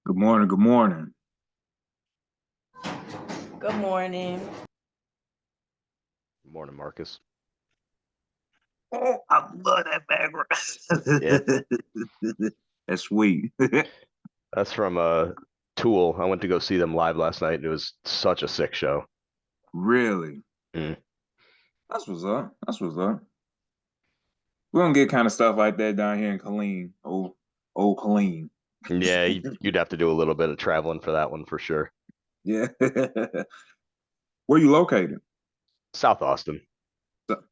Good morning. Good morning. Good morning. Morning, Marcus. Oh, I love that Yeah, background. That's sweet. that's from Tool. I went to go see them live last night, and it was such a sick show. Really? Mm. That's what's up. That's what's up. We don't get kind of stuff like that down here in Killeen. Old Killeen. Yeah, you'd have to do a little bit of traveling for that one for sure. Yeah. Where you located? South Austin. So-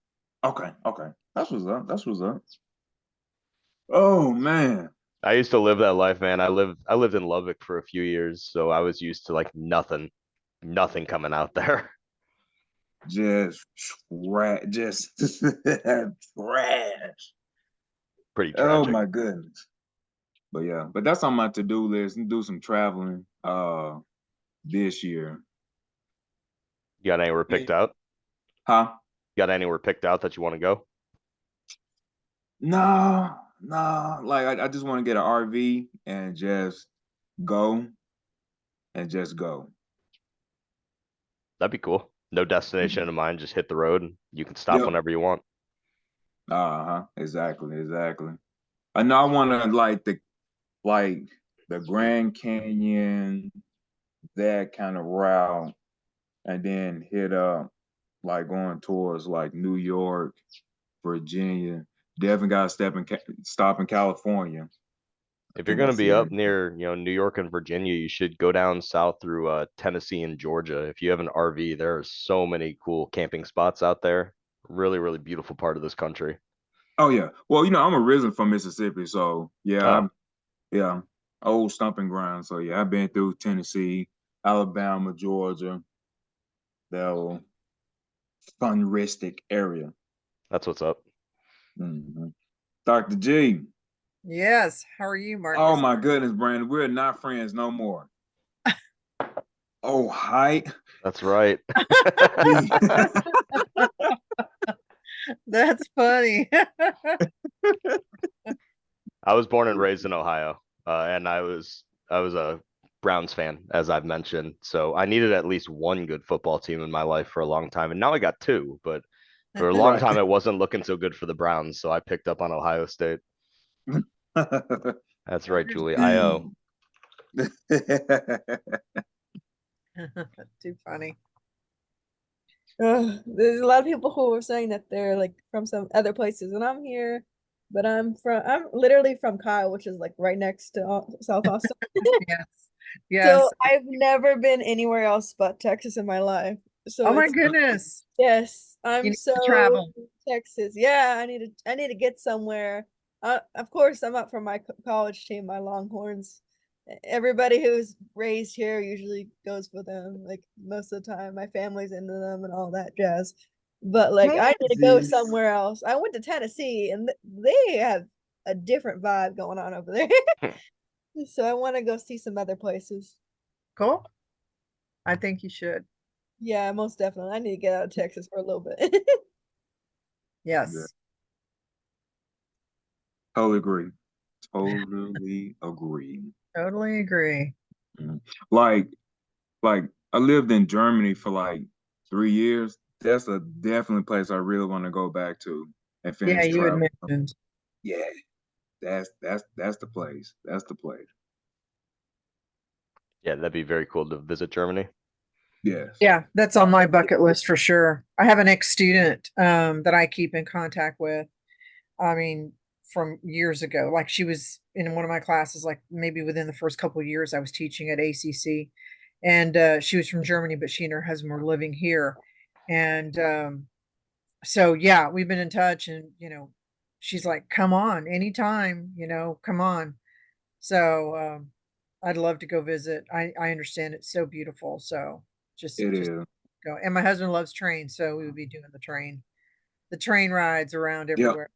Okay, okay. That's what's up. That's what's up. Oh man. I used to live that life, man. I lived in Lubbock for a few years, so I was used to like nothing coming out there. Just trash. Pretty Oh tragic. my goodness. But yeah, but that's on my to-do list and do some traveling this year. You got anywhere Yeah. picked out? Huh? You got anywhere picked out that you want to go? No, no. Like I just want to get an RV and go just go. That'd be cool. No destination in mind, just hit the road and you can stop Yep. whenever you want. Uh-huh. Exactly, exactly. I know I wanna like the Grand Canyon, that kind of route, and then hit up like going towards like New York, Virginia. Definitely got to stop in California. I If you're think going to that's be it. up near, New York and Virginia, you should go down south through Tennessee and Georgia. If you have an RV, there are so many cool camping spots out there. Really, really beautiful part of this country. Oh yeah. Well, I'm originally from Mississippi, so yeah, Oh, yeah, old stomping ground. So yeah, I've been through Tennessee, Alabama, Georgia, that old funristic area. that's what's up. Dr. G. Yes. How are you, Oh Marcus? my goodness, Brandon, we're not friends no more. Oh, height. That's right. That's funny. I was born and raised in Ohio, and I was a Browns fan, as I've mentioned. So I needed at least one good football team in my life for a long time, and now I got two. But for a long Right. time, it wasn't looking so good for the Browns, so I picked up on Ohio State. That's right, Julie. IO. Too funny. There's a lot of people who are saying that they're like from some other places, and I'm here, but I'm literally from Kyle, which is like right next to South Austin. Yes. So Yes. I've never been anywhere else but Texas in my life. So Oh my it's goodness. yes, You I'm need so to travel. Texas. Yeah, I need to get somewhere. Of course, I'm up for my college team, my Longhorns. Everybody who's raised here usually goes for them. Like most of the time, my family's into them and all that jazz. But like, I need to go Texas. somewhere else. I went to Tennessee, and they have a different vibe going on over there. So I want to go see some other places. Cool. I think you should. Yeah, most definitely. I need to get out of Texas for a little bit. Yeah, Yes. totally agree. Totally agree. Totally agree. Mhm. Like, like I lived in Germany for like 3 years. That's a definitely place I really want to go back to and Yeah, finish you had traveling. mentioned. Yeah, that's the place. That's the place. Yeah, that'd be very cool to visit Germany. Yes. Yeah, that's on my bucket list for sure. I have an ex-student that I keep in contact with. I mean, from years ago. Like she was in one of my classes, like maybe within the first couple of years I was teaching at ACC. And she was from Germany, but she and her husband were living here. And so yeah, we've been in touch and she's like, come on, anytime, come on. So I'd love to go visit. I understand it's so beautiful. So It just is. go. And my husband loves trains, so we would be doing the train rides around Yep. everywhere.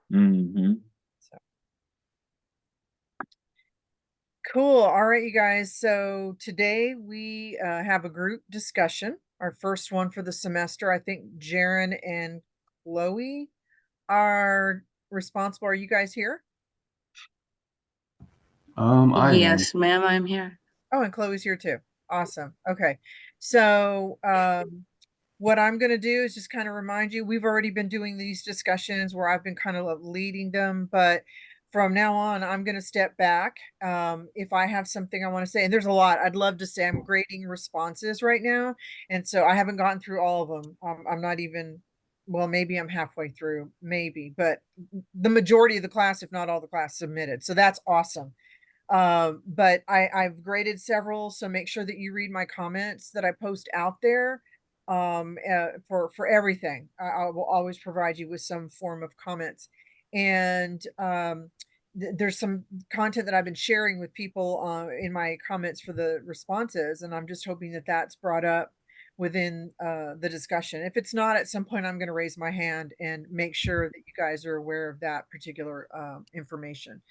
Hmm. So cool. All right, you guys. So today we have a group discussion, our first one for the semester. I think Jaren and Chloe are responsible. Are you guys here? I am. Yes, ma'am, I'm here. Oh, and Chloe's here too. Awesome. Okay. So, what I'm going to do is just kind of remind you, we've already been doing these discussions where I've been kind of leading them, but from now on, I'm going to step back. If I have something I want to say, and there's a lot I'd love to say, I'm grading responses right now. And so I haven't gotten through all of them. I'm not even, well, maybe I'm halfway through, maybe, but the majority of the class, if not all the class submitted. So that's awesome. But I've graded several, so make sure that you read my comments that I post out there for everything. I will always provide you with some form of comments. And there's some content that I've been sharing with people in my comments for the responses, and I'm just hoping that that's brought up within the discussion. If it's not, at some point I'm going to raise my hand and make sure that you guys are aware of that particular information.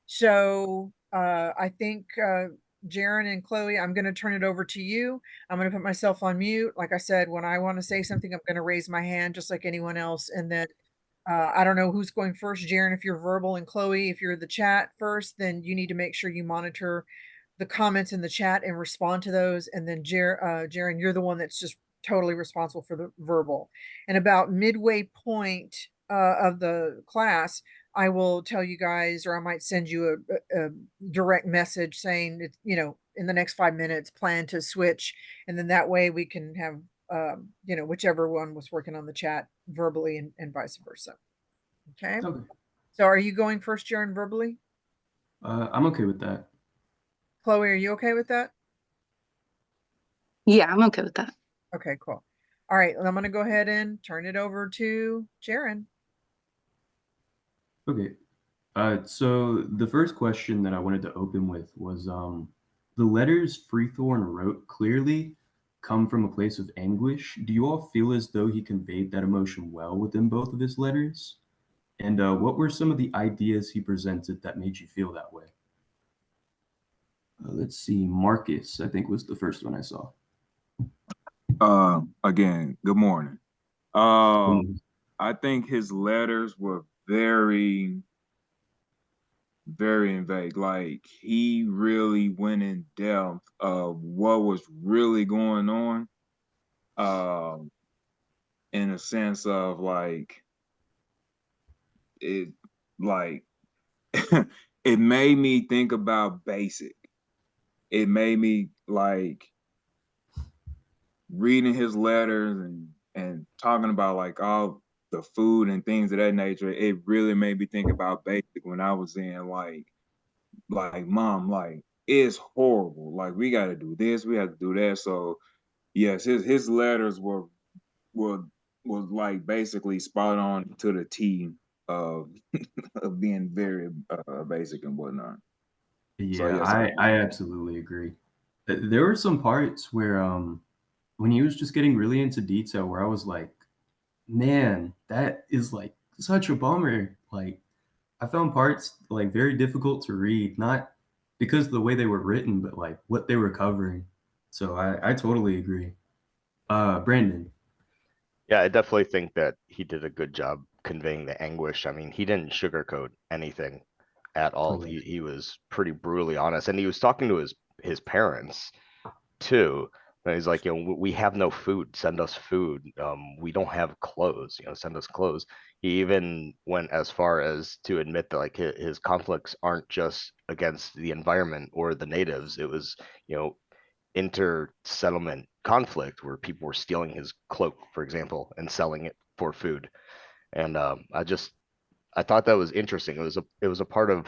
So I think Jaren and Chloe, I'm going to turn it over to you. I'm going to put myself on mute. Like I said, when I want to say something, I'm going to raise my hand just like anyone else. And then I don't know who's going first. Jaren, if you're verbal, and Chloe, if you're the chat first, then you need to make sure you monitor the comments in the chat and respond to those. And then Jaren, you're the one that's just totally responsible for the verbal. And about midway point of the class, I will tell you guys, or I might send you a direct message saying, in the next 5 minutes, plan to switch. And then that way we can have, whichever one was working on the chat verbally and vice versa. Okay. Okay. So are you going first, Jaren, verbally? I'm okay with that. Chloe, are you okay with that? Yeah, I'm okay with that. Okay, cool. All right. I'm going to go ahead and turn it over to Jaren. Okay. So the first question that I wanted to open with was the letters Freethorn wrote clearly come from a place of anguish. Do you all feel as though he conveyed that emotion well within both of his letters? And what were some of the ideas he presented that made you feel that way? Let's see. Marcus, I think, was the first one I saw. Again, good morning. I think his letters were very, very vague. Like he really went in depth of what was really going on. In a sense of like it, like it made me think about basic. It made me like reading his letters and talking about like all the food and things of that nature. It really made me think about basic when I was in like mom, like it's horrible. Like we got to do this, we have to do that. So yes, his letters were was like basically spot on to the T of of being very basic and whatnot. So Yeah, yes, I absolutely agree. There were some parts where when he was just getting really into detail where I was like, man, that is like such a bummer. Like I found parts like very difficult to read, not because of the way they were written, but like what they were covering. So I totally agree. Brandon. Yeah, I definitely think that he did a good job conveying the anguish. I mean, he didn't sugarcoat anything at all. Correct. He was pretty brutally honest, and he was talking to his parents too. And he's like, we have no food. Send us food. We don't have clothes. Send us clothes. He even went as far as to admit that like his conflicts aren't just against the environment or the natives. It was, inter-settlement conflict where people were stealing his cloak, for example, and selling it for food. And I thought that was interesting. It was a part of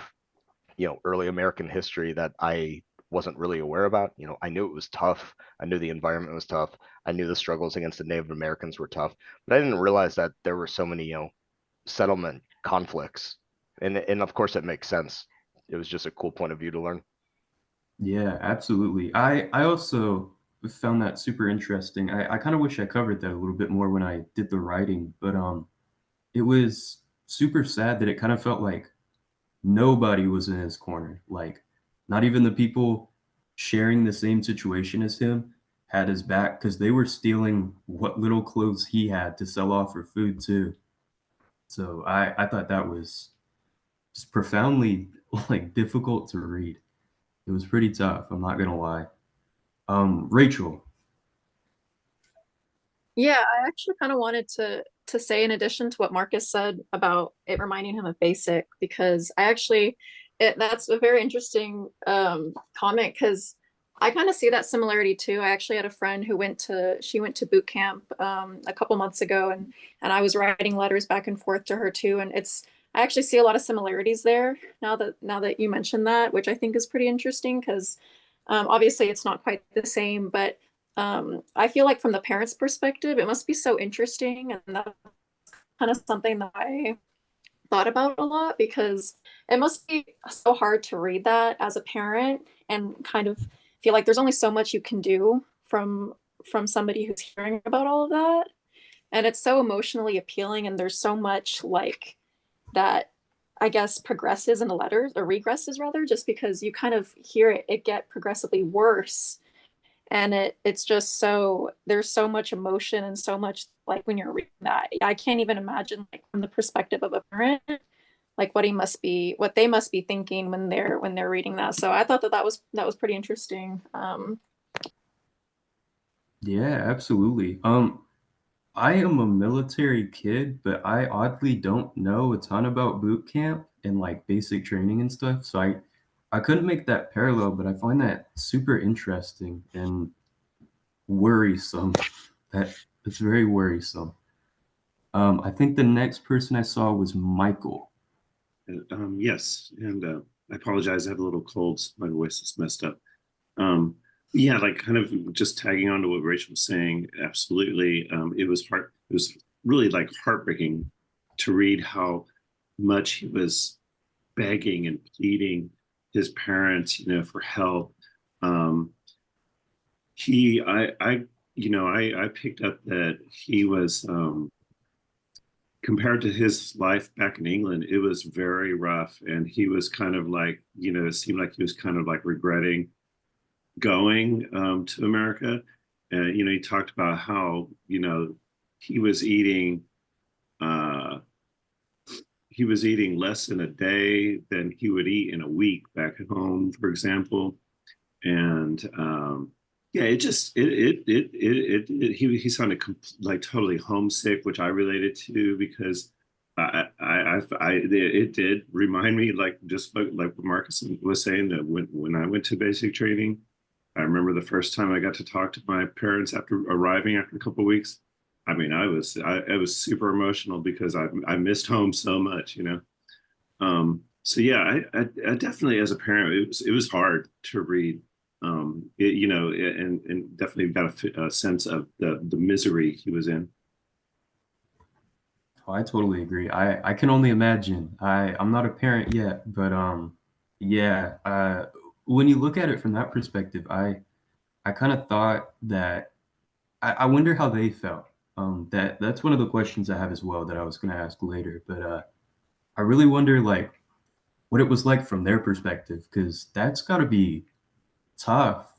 early American history that I wasn't really aware about. I knew it was tough. I knew the environment was tough. I knew the struggles against the Native Americans were tough, but I didn't realize that there were so many settlement conflicts. And of course, it makes sense. It was just a cool point of view to learn. Yeah, absolutely. I also found that super interesting. I kind of wish I covered that a little bit more when I did the writing, but it was super sad that it kind of felt like nobody was in his corner. Like not even the people sharing the same situation as him had his back because they were stealing what little clothes he had to sell off for food too. So I thought that was just profoundly like difficult to read. It was pretty tough. I'm not gonna lie. Rachel. Yeah, I actually kind of wanted to say in addition to what Marcus said about it reminding him of basic, because I actually that's a very interesting comment because I kind of see that similarity too. I actually had a friend who she went to boot camp a couple months ago, and I was writing letters back and forth to her too, and I actually see a lot of similarities there now that you mentioned that, which I think is pretty interesting because obviously it's not quite the same, but I feel like from the parents' perspective, it must be so interesting, and that's kind of something that I thought about a lot because it must be so hard to read that as a parent and kind of feel like there's only so much you can do from somebody who's hearing about all of that, and it's so emotionally appealing, and there's so much like that I guess progresses in the letters or regresses rather, just because you kind of hear it get progressively worse, and it's just so there's so much emotion and so much like when you're reading that I can't even imagine like from the perspective of a parent like what they must be thinking when they're reading that. So I thought that was pretty interesting. Yeah, absolutely. I am a military kid, but I oddly don't know a ton about boot camp and like basic training and stuff. So I couldn't make that parallel, but I find that super interesting and worrisome. It's very worrisome. I think the next person I saw was Michael. Yes, and I apologize. I have a little cold. So my voice is messed up. Um, yeah, like kind of just tagging on to what Rachel was saying. Absolutely, it was heart. It was really like heartbreaking to read how much he was begging and pleading his parents, for help. Um, I picked up that he was compared to his life back in England, it was very rough. And he was kind of like, it seemed like he was kind of like regretting going to America. And, he talked about how, he was eating, uh, he was eating less in a day than he would eat in a week back at home, for example. And yeah, it just he sounded like totally homesick, which I related to because it did remind me like just like what Marcus was saying that when I went to basic training, I remember the first time I got to talk to my parents after arriving after a couple of weeks. I mean, I was super emotional because I missed home so much. So yeah, I definitely as a parent it was hard to read, and definitely got a sense of the misery he was in. Oh, I totally agree. I can only imagine. I'm not a parent yet, but yeah. When you look at it from that perspective, I kind of thought that I wonder how they felt. That's one of the questions I have as well that I was going to ask later. But I really wonder like what it was like from their perspective, because that's got to be tough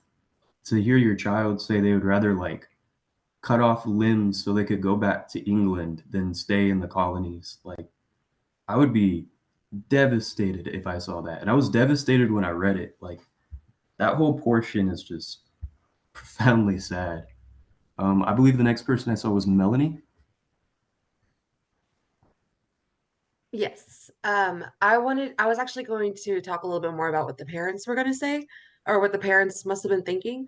to hear your child say they would rather like cut off limbs so they could go back to England than stay in the colonies. Like I would be devastated if I saw that. And I was devastated when I read it. Like that whole portion is just profoundly sad. I believe the next person I saw was Melanie. Yes. I was actually going to talk a little bit more about what the parents were going to say or what the parents must have been thinking.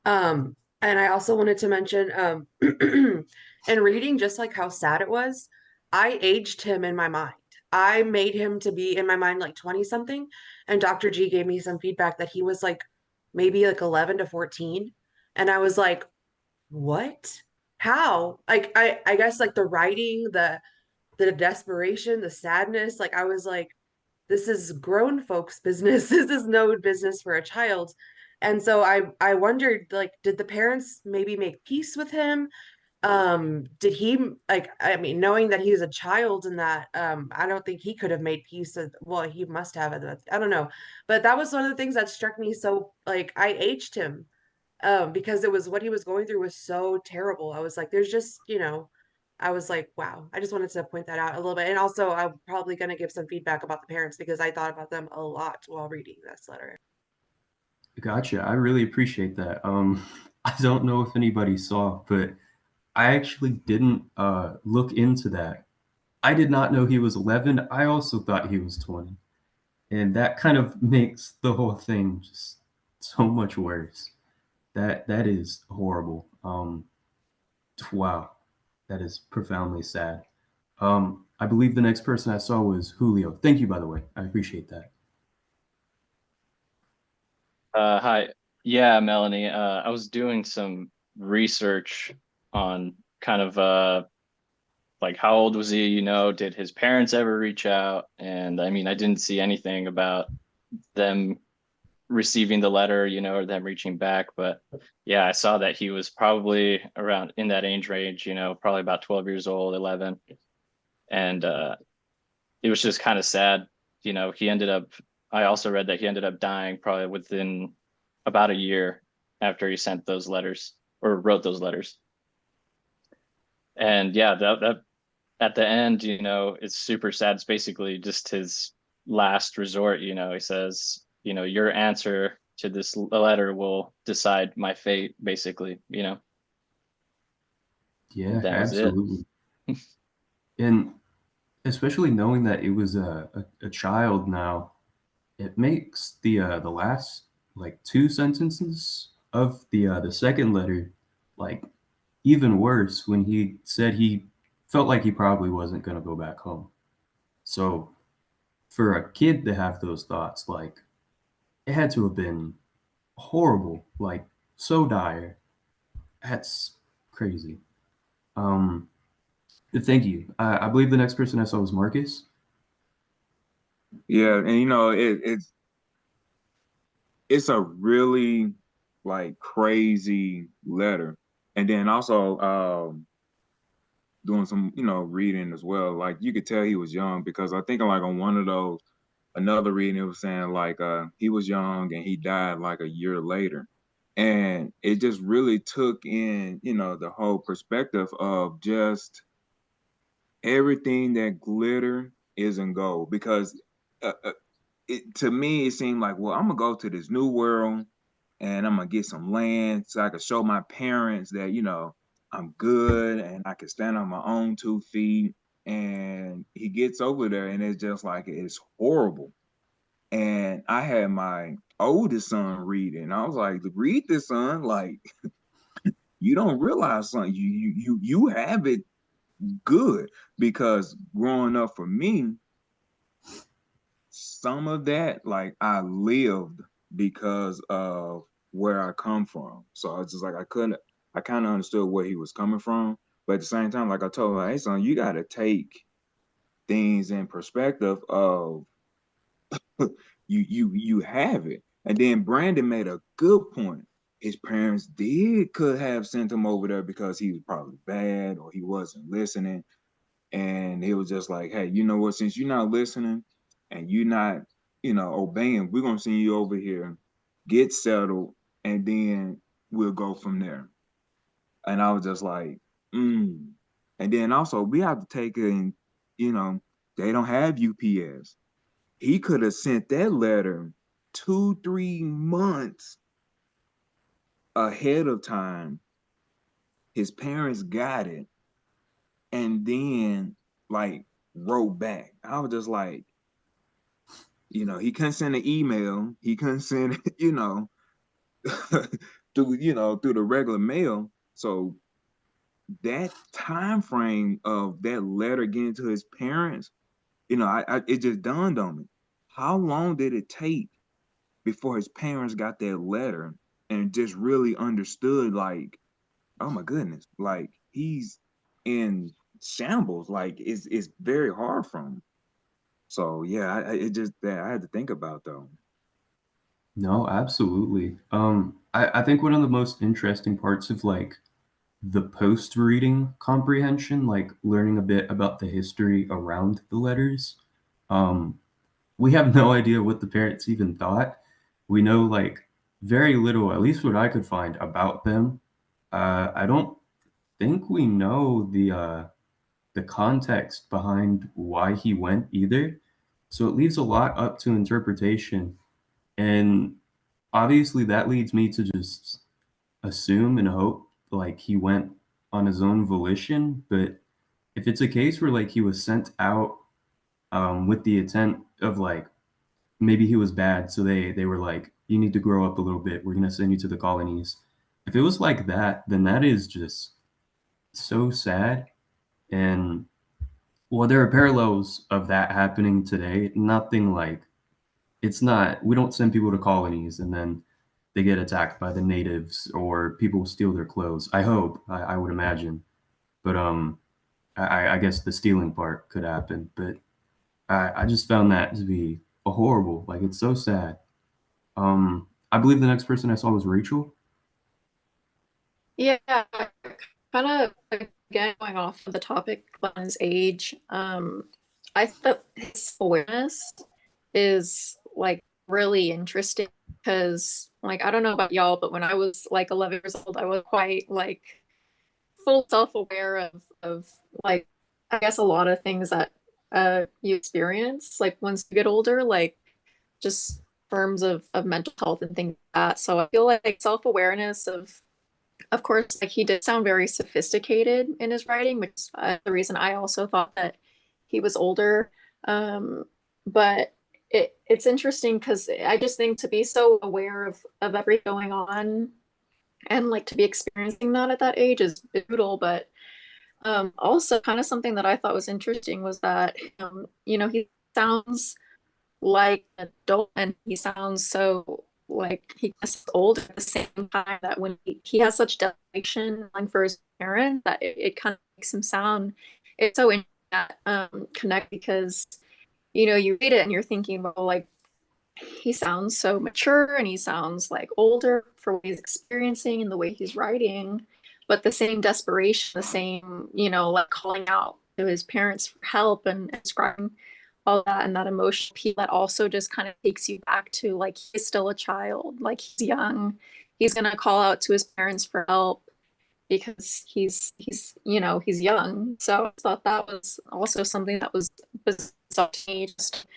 And I also wanted to mention, in reading just like how sad it was, I aged him in my mind. I made him to be in my mind like 20 something. And Dr. G gave me some feedback that he was like maybe like 11 to 14. And I was like, what? How? Like, I guess like the writing, the desperation, the sadness. Like I was like, this is grown folks' business. This is no business for a child. And so I wondered, like, did the parents maybe make peace with him? Did he like I mean, knowing that he was a child and that I don't think he could have made peace with, well, he must have I don't know. But that was one of the things that struck me so like I aged him because it was what he was going through was so terrible. I was like, there's just, I was like, wow. I just wanted to point that out a little bit. And also, I'm probably going to give some feedback about the parents because I thought about them a lot while reading this letter. Gotcha. I really appreciate that. I don't know if anybody saw, but I actually didn't look into that. I did not know he was 11. I also thought he was 20. And that kind of makes the whole thing just so much worse. That is horrible. Wow. That is profoundly sad. I believe the next person I saw was Julio. Thank you, by the way. I appreciate that. Hi. Yeah, Melanie. I was doing some research on kind of like how old was he, did his parents ever reach out? And I mean, I didn't see anything about them receiving the letter, or them reaching back. But yeah, I saw that he was probably around in that age range, probably about 12 years old, 11. And it was just kind of sad. He ended up, I also read that he ended up dying probably within about a year after he sent those letters or wrote those letters. And yeah, that at the end, it's super sad. It's basically just his last resort. He says, your answer to this letter will decide my fate, basically, Yeah, that was it. absolutely. And especially knowing that it was a child now, it makes the last like two sentences of the second letter like even worse when he said he felt like he probably wasn't going to go back home. So for a kid to have those thoughts, like it had to have been horrible, like so dire. That's crazy. Um, thank you. I believe the next person I saw was Marcus. Yeah, and it's a really like crazy letter. And then also doing some, reading as well. Like you could tell he was young because I think like on one of those another reading it was saying like he was young and he died like a year later. And it just really took in, the whole perspective of just everything that glitter isn't gold because to me it seemed like, well, I'm gonna go to this new world and I'm gonna get some land so I can show my parents that I'm good and I can stand on my own 2 feet. And he gets over there and it's just like it's horrible. And I had my oldest son read it, and I was like, "Read this, son. Like you don't realize something. You have it good because growing up for me, some of that like I lived because of where I come from. So I was just like I kind of understood where he was coming from, but at the same time, like I told him, hey son, you got to take things in perspective of you have it. And then Brandon made a good point. His parents could have sent him over there because he was probably bad or he wasn't listening. And it was just like, hey, you know what? Since you're not listening and you're not, obeying, we're gonna send you over here, get settled, and then we'll go from there. And I was just like, mm. And then also we have to take in, you know, they don't have UPS. He could have sent that letter 2, 3 months ahead of time. His parents got it and then like wrote back. I was just like, he couldn't send an email. He couldn't send, through the regular mail. So that time frame of that letter getting to his parents, it just dawned on me. How long did it take before his parents got that letter and just really understood like, oh my goodness, like he's in shambles, like it's very hard for him. So yeah, it just that I had to think about though. No, absolutely. I think one of the most interesting parts of like the post reading comprehension, like learning a bit about the history around the letters, um, we have no idea what the parents even thought. We know like very little, at least what I could find about them. I don't think we know the context behind why he went either. So it leaves a lot up to interpretation. And obviously that leads me to just assume and hope like he went on his own volition. But if it's a case where like he was sent out with the intent of like maybe he was bad, so they were like, you need to grow up a little bit. We're gonna send you to the colonies. If it was like that, then that is just so sad. And well, there are parallels of that happening today. Nothing like it's not. We don't send people to colonies and then they get attacked by the natives or people steal their clothes. I hope. I would imagine. But I guess the stealing part could happen. But I just found that to be a horrible. Like it's so sad. I believe the next person I saw was Rachel. Yeah, kind of again going off of the topic on his age. I thought his awareness is like really interesting because like I don't know about y'all, but when I was like 11 years old, I was quite like full self-aware of like I guess a lot of things that you experience like once you get older, like just terms of mental health and things like that. So I feel like self-awareness of course, like he did sound very sophisticated in his writing, which is the reason I also thought that he was older. But it's interesting because I just think to be so aware of everything going on and like to be experiencing that at that age is brutal. But also kind of something that I thought was interesting was that he sounds like an adult and he sounds so like he gets old at the same time that when he has such dedication for his parents that it kind of makes him sound it's so interesting that connect because you read it and you're thinking well like he sounds so mature and he sounds like older for what he's experiencing and the way he's writing but the same desperation the same like calling out to his parents for help and describing all that and that emotion piece that also just kind of takes you back to like he's still a child, like he's young. He's gonna call out to his parents for help because he's young. So I thought that was also something that was bizarre to me just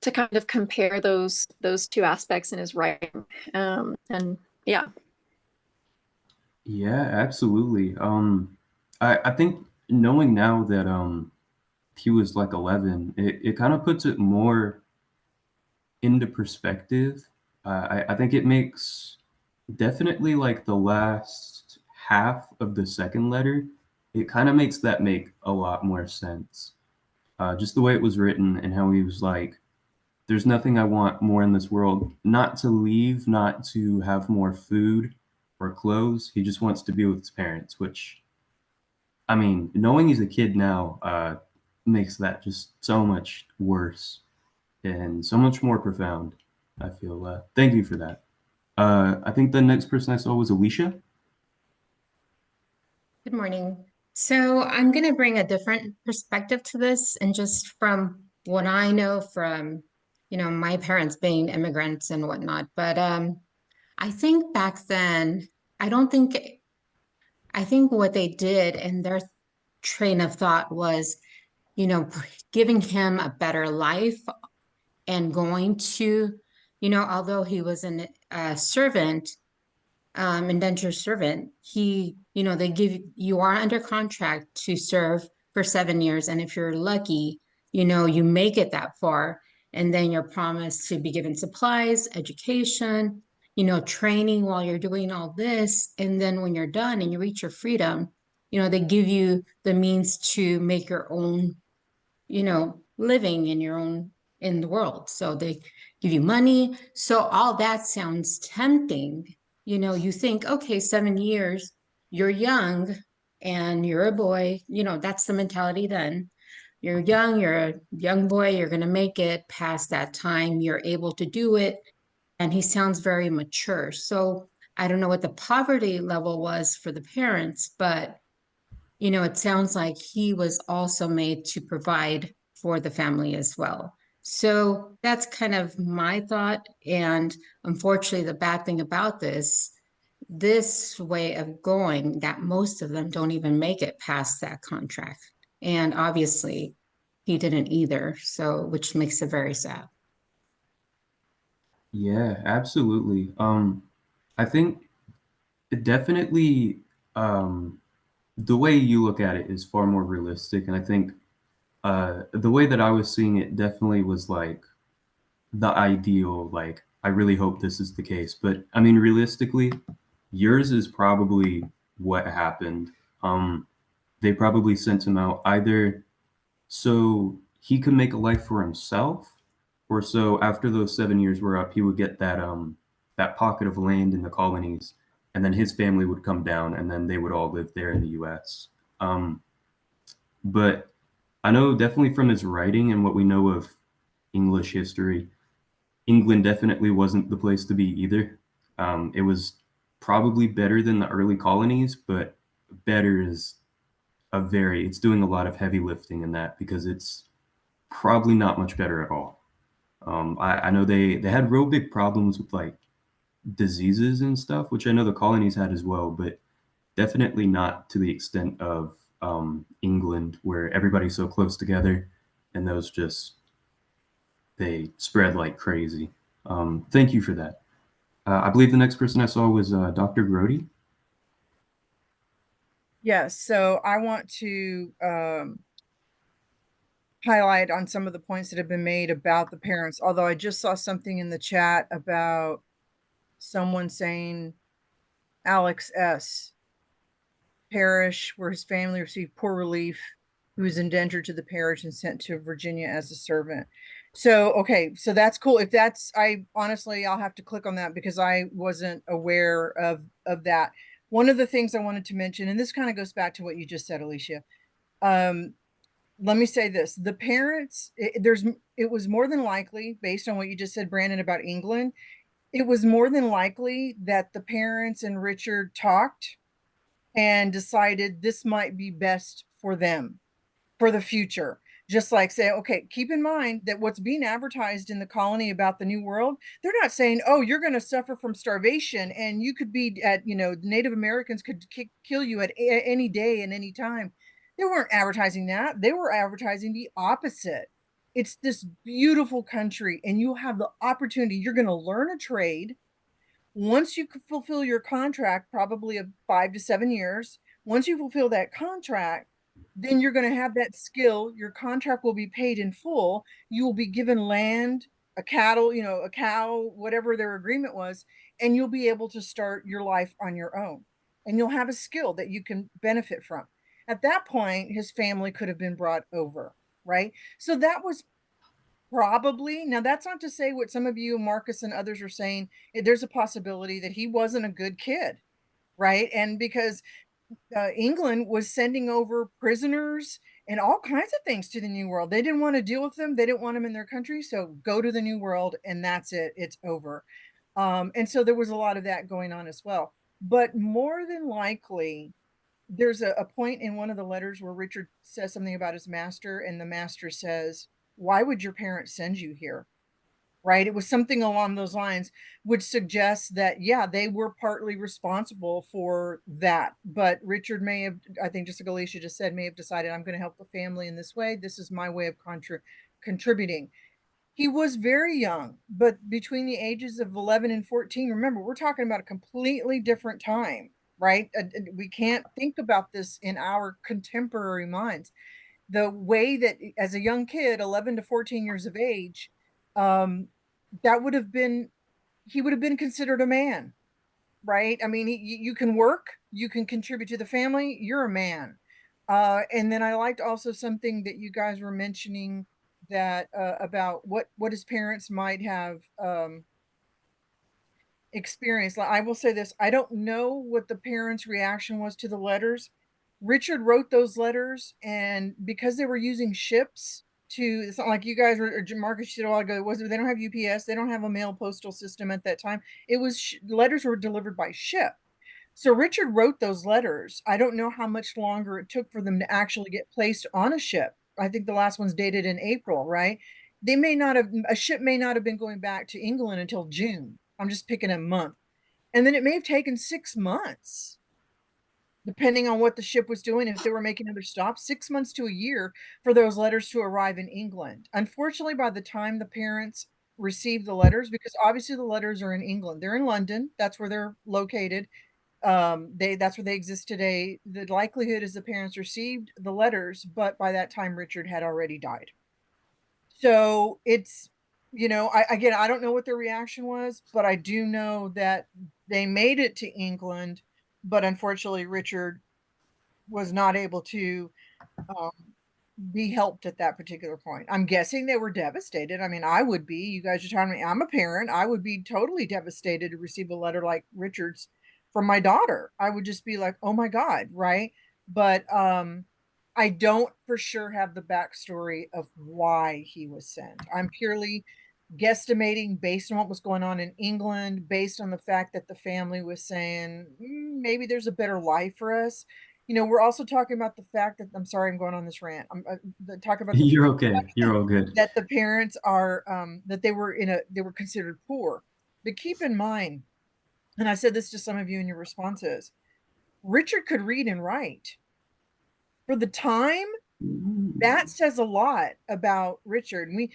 to kind of compare those two aspects in his writing. And yeah. Yeah, absolutely. I think knowing now that he was like 11, it kind of puts it more into perspective. I think it makes definitely like the last half of the second letter, it kind of makes that make a lot more sense. Just the way it was written and how he was like, there's nothing I want more in this world. Not to leave, not to have more food or clothes. He just wants to be with his parents, which, I mean, knowing he's a kid now makes that just so much worse and so much more profound. I feel. Thank you for that. I think the next person I saw was Alicia. Good morning. So I'm going to bring a different perspective to this, and just from what I know from, my parents being immigrants and whatnot. But I think back then, I don't think, I think what they did in their train of thought was, giving him a better life and going to, although he was a servant, indentured servant, they give you are under contract to serve for 7 years. And if you're lucky, you make it that far. And then you're promised to be given supplies, education, training while you're doing all this. And then when you're done and you reach your freedom, they give you the means to make your own, living in the world. So they give you money. So all that sounds tempting. You think, okay, 7 years, you're young and you're a boy, that's the mentality then. You're young, you're a young boy, you're going to make it past that time, you're able to do it. And he sounds very mature. So I don't know what the poverty level was for the parents, but it sounds like he was also made to provide for the family as well. So that's kind of my thought. And unfortunately, the bad thing about this way of going, that most of them don't even make it past that contract. And obviously, he didn't either. So, which makes it very sad. Yeah, absolutely. I think it definitely, the way you look at it is far more realistic, and I think the way that I was seeing it definitely was like the ideal, like I really hope this is the case. But I mean, realistically, yours is probably what happened. Um, they probably sent him out either so he could make a life for himself, or so after those 7 years were up, he would get that pocket of land in the colonies, and then his family would come down, and then they would all live there in the U.S. Um, but I know definitely from his writing and what we know of English history, England definitely wasn't the place to be either. It was probably better than the early colonies, but better is it's doing a lot of heavy lifting in that because it's probably not much better at all. I know they had real big problems with like diseases and stuff, which I know the colonies had as well, but definitely not to the extent of England, where everybody's so close together, and those just they spread like crazy. Thank you for that. I believe the next person I saw was Dr. Grody. Yes, so I want to highlight on some of the points that have been made about the parents, although I just saw something in the chat about someone saying Alex S. parish where his family received poor relief, who was indentured to the parish and sent to Virginia as a servant. So, okay, so that's cool. If that's, I honestly, I'll have to click on that because I wasn't aware of that. One of the things I wanted to mention, and this kind of goes back to what you just said, Alicia. Let me say this: the parents, it was more than likely, based on what you just said, Brandon, about England. It was more than likely that the parents and Richard talked and decided this might be best for them for the future. Just like say, okay, keep in mind that what's being advertised in the colony about the New World, they're not saying, oh, you're going to suffer from starvation and you could be at, Native Americans could kill you at any day and any time. They weren't advertising that. They were advertising the opposite. It's this beautiful country and you have the opportunity. You're going to learn a trade once you fulfill your contract, probably of 5 to 7 years. Once you fulfill that contract, then you're going to have that skill. Your contract will be paid in full. You will be given land, a cattle, a cow, whatever their agreement was, and you'll be able to start your life on your own. And you'll have a skill that you can benefit from. At that point, his family could have been brought over, right? So that was probably, now that's not to say what some of you, Marcus and others are saying. There's a possibility that he wasn't a good kid, right? And because England was sending over prisoners and all kinds of things to the New World, they didn't want to deal with them. They didn't want them in their country. So go to the New World and that's it. It's over. And so there was a lot of that going on as well. But more than likely, there's a point in one of the letters where Richard says something about his master, and the master says, why would your parents send you here? Right? It was something along those lines, which suggests that, yeah, they were partly responsible for that. But Richard may have, I think just like Alicia just said, may have decided, I'm going to help the family in this way. This is my way of contributing. He was very young, but between the ages of 11 and 14, remember, we're talking about a completely different time, right? We can't think about this in our contemporary minds. The way that as a young kid, 11 to 14 years of age, um, that would have been, he would have been considered a man, right? I mean, you can work, you can contribute to the family, you're a man. And then I liked also something that you guys were mentioning that about what his parents might have experienced. Like, I will say this: I don't know what the parents' reaction was to the letters. Richard wrote those letters, and because they were using ships to, it's not like you guys were, or Marcus said a while ago, it was they don't have UPS, they don't have a mail postal system at that time. It was letters were delivered by ship. So Richard wrote those letters. I don't know how much longer it took for them to actually get placed on a ship. I think the last one's dated in April, right? They may not have, a ship may not have been going back to England until June. I'm just picking a month. And then it may have taken 6 months, depending on what the ship was doing, if they were making other stops, 6 months to a year for those letters to arrive in England. Unfortunately, by the time the parents received the letters, because obviously the letters are in England. They're in London. That's where they're located. That's where they exist today. The likelihood is the parents received the letters, but by that time Richard had already died. So it's, again, I don't know what their reaction was, but I do know that they made it to England, but unfortunately Richard was not able to um, be helped at that particular point. I'm guessing they were devastated. I mean, I would be. You guys are telling me I'm a parent. I would be totally devastated to receive a letter like Richard's from my daughter. I would just be like, oh my God, right? But I don't for sure have the backstory of why he was sent. I'm purely guesstimating based on what was going on in England, based on the fact that the family was saying, maybe there's a better life for us. We're also talking about the fact that, I'm sorry, I'm going on this rant. I'm talking about the You're fact okay. You're all good. that the parents are, that they were considered poor. But keep in mind, and I said this to some of you in your responses, Richard could read and write. For the time, that says a lot about Richard. And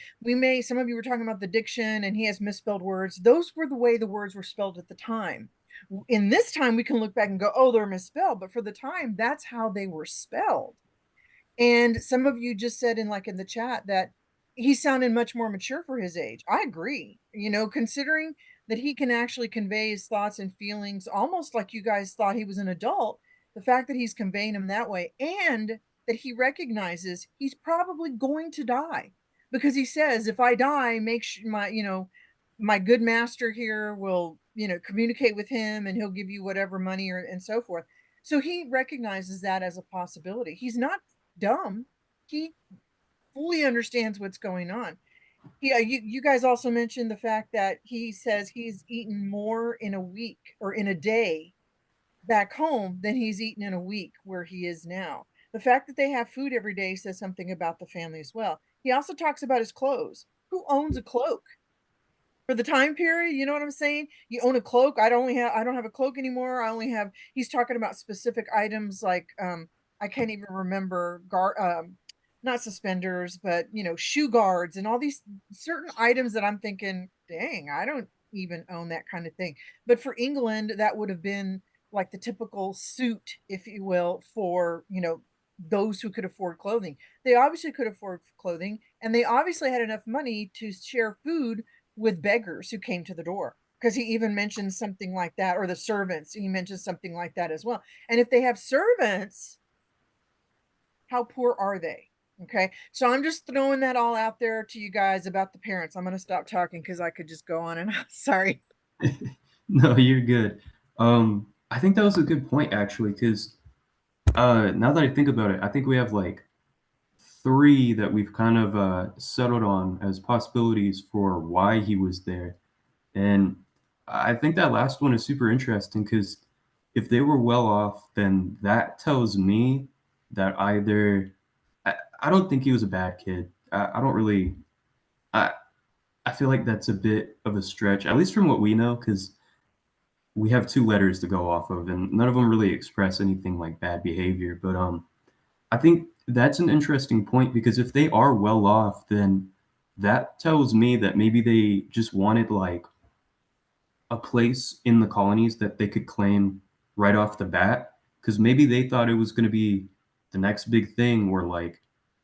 some of you were talking about the diction and he has misspelled words. Those were the way the words were spelled at the time. In this time, we can look back and go, oh, they're misspelled. But for the time, that's how they were spelled. And some of you just said in the chat that he sounded much more mature for his age. I agree. Considering that he can actually convey his thoughts and feelings almost like you guys thought he was an adult, the fact that he's conveying them that way, and that he recognizes he's probably going to die, because he says, if I die, make sure my good master here will, communicate with him and he'll give you whatever money and so forth. So he recognizes that as a possibility. He's not dumb. He fully understands what's going on. Yeah, you guys also mentioned the fact that he says he's eaten more in a week or in a day back home than he's eaten in a week where he is now. The fact that they have food every day says something about the family as well. He also talks about his clothes. Who owns a cloak? For the time period, you know what I'm saying? You own a cloak. I don't have a cloak anymore. He's talking about specific items like I can't even remember not suspenders, but shoe guards and all these certain items that I'm thinking, dang, I don't even own that kind of thing. But for England, that would have been like the typical suit, if you will, for those who could afford clothing. They obviously could afford clothing, and they obviously had enough money to share food with beggars who came to the door, because he even mentioned something like that, or the servants, he mentioned something like that as well. And if they have servants, how poor are they? Okay, so I'm just throwing that all out there to you guys about the parents. I'm going to stop talking because I could just go on and on. Sorry. No, you're good. I think that was a good point actually, because now that I think about it, I think we have like three that we've kind of settled on as possibilities for why he was there. And I think that last one is super interesting because if they were well off, then that tells me that I don't think he was a bad kid. I don't really, I, I feel like that's a bit of a stretch, at least from what we know, because we have two letters to go off of, and none of them really express anything like bad behavior. But I think that's an interesting point because if they are well off, then that tells me that maybe they just wanted like a place in the colonies that they could claim right off the bat, because maybe they thought it was going to be the next big thing where like,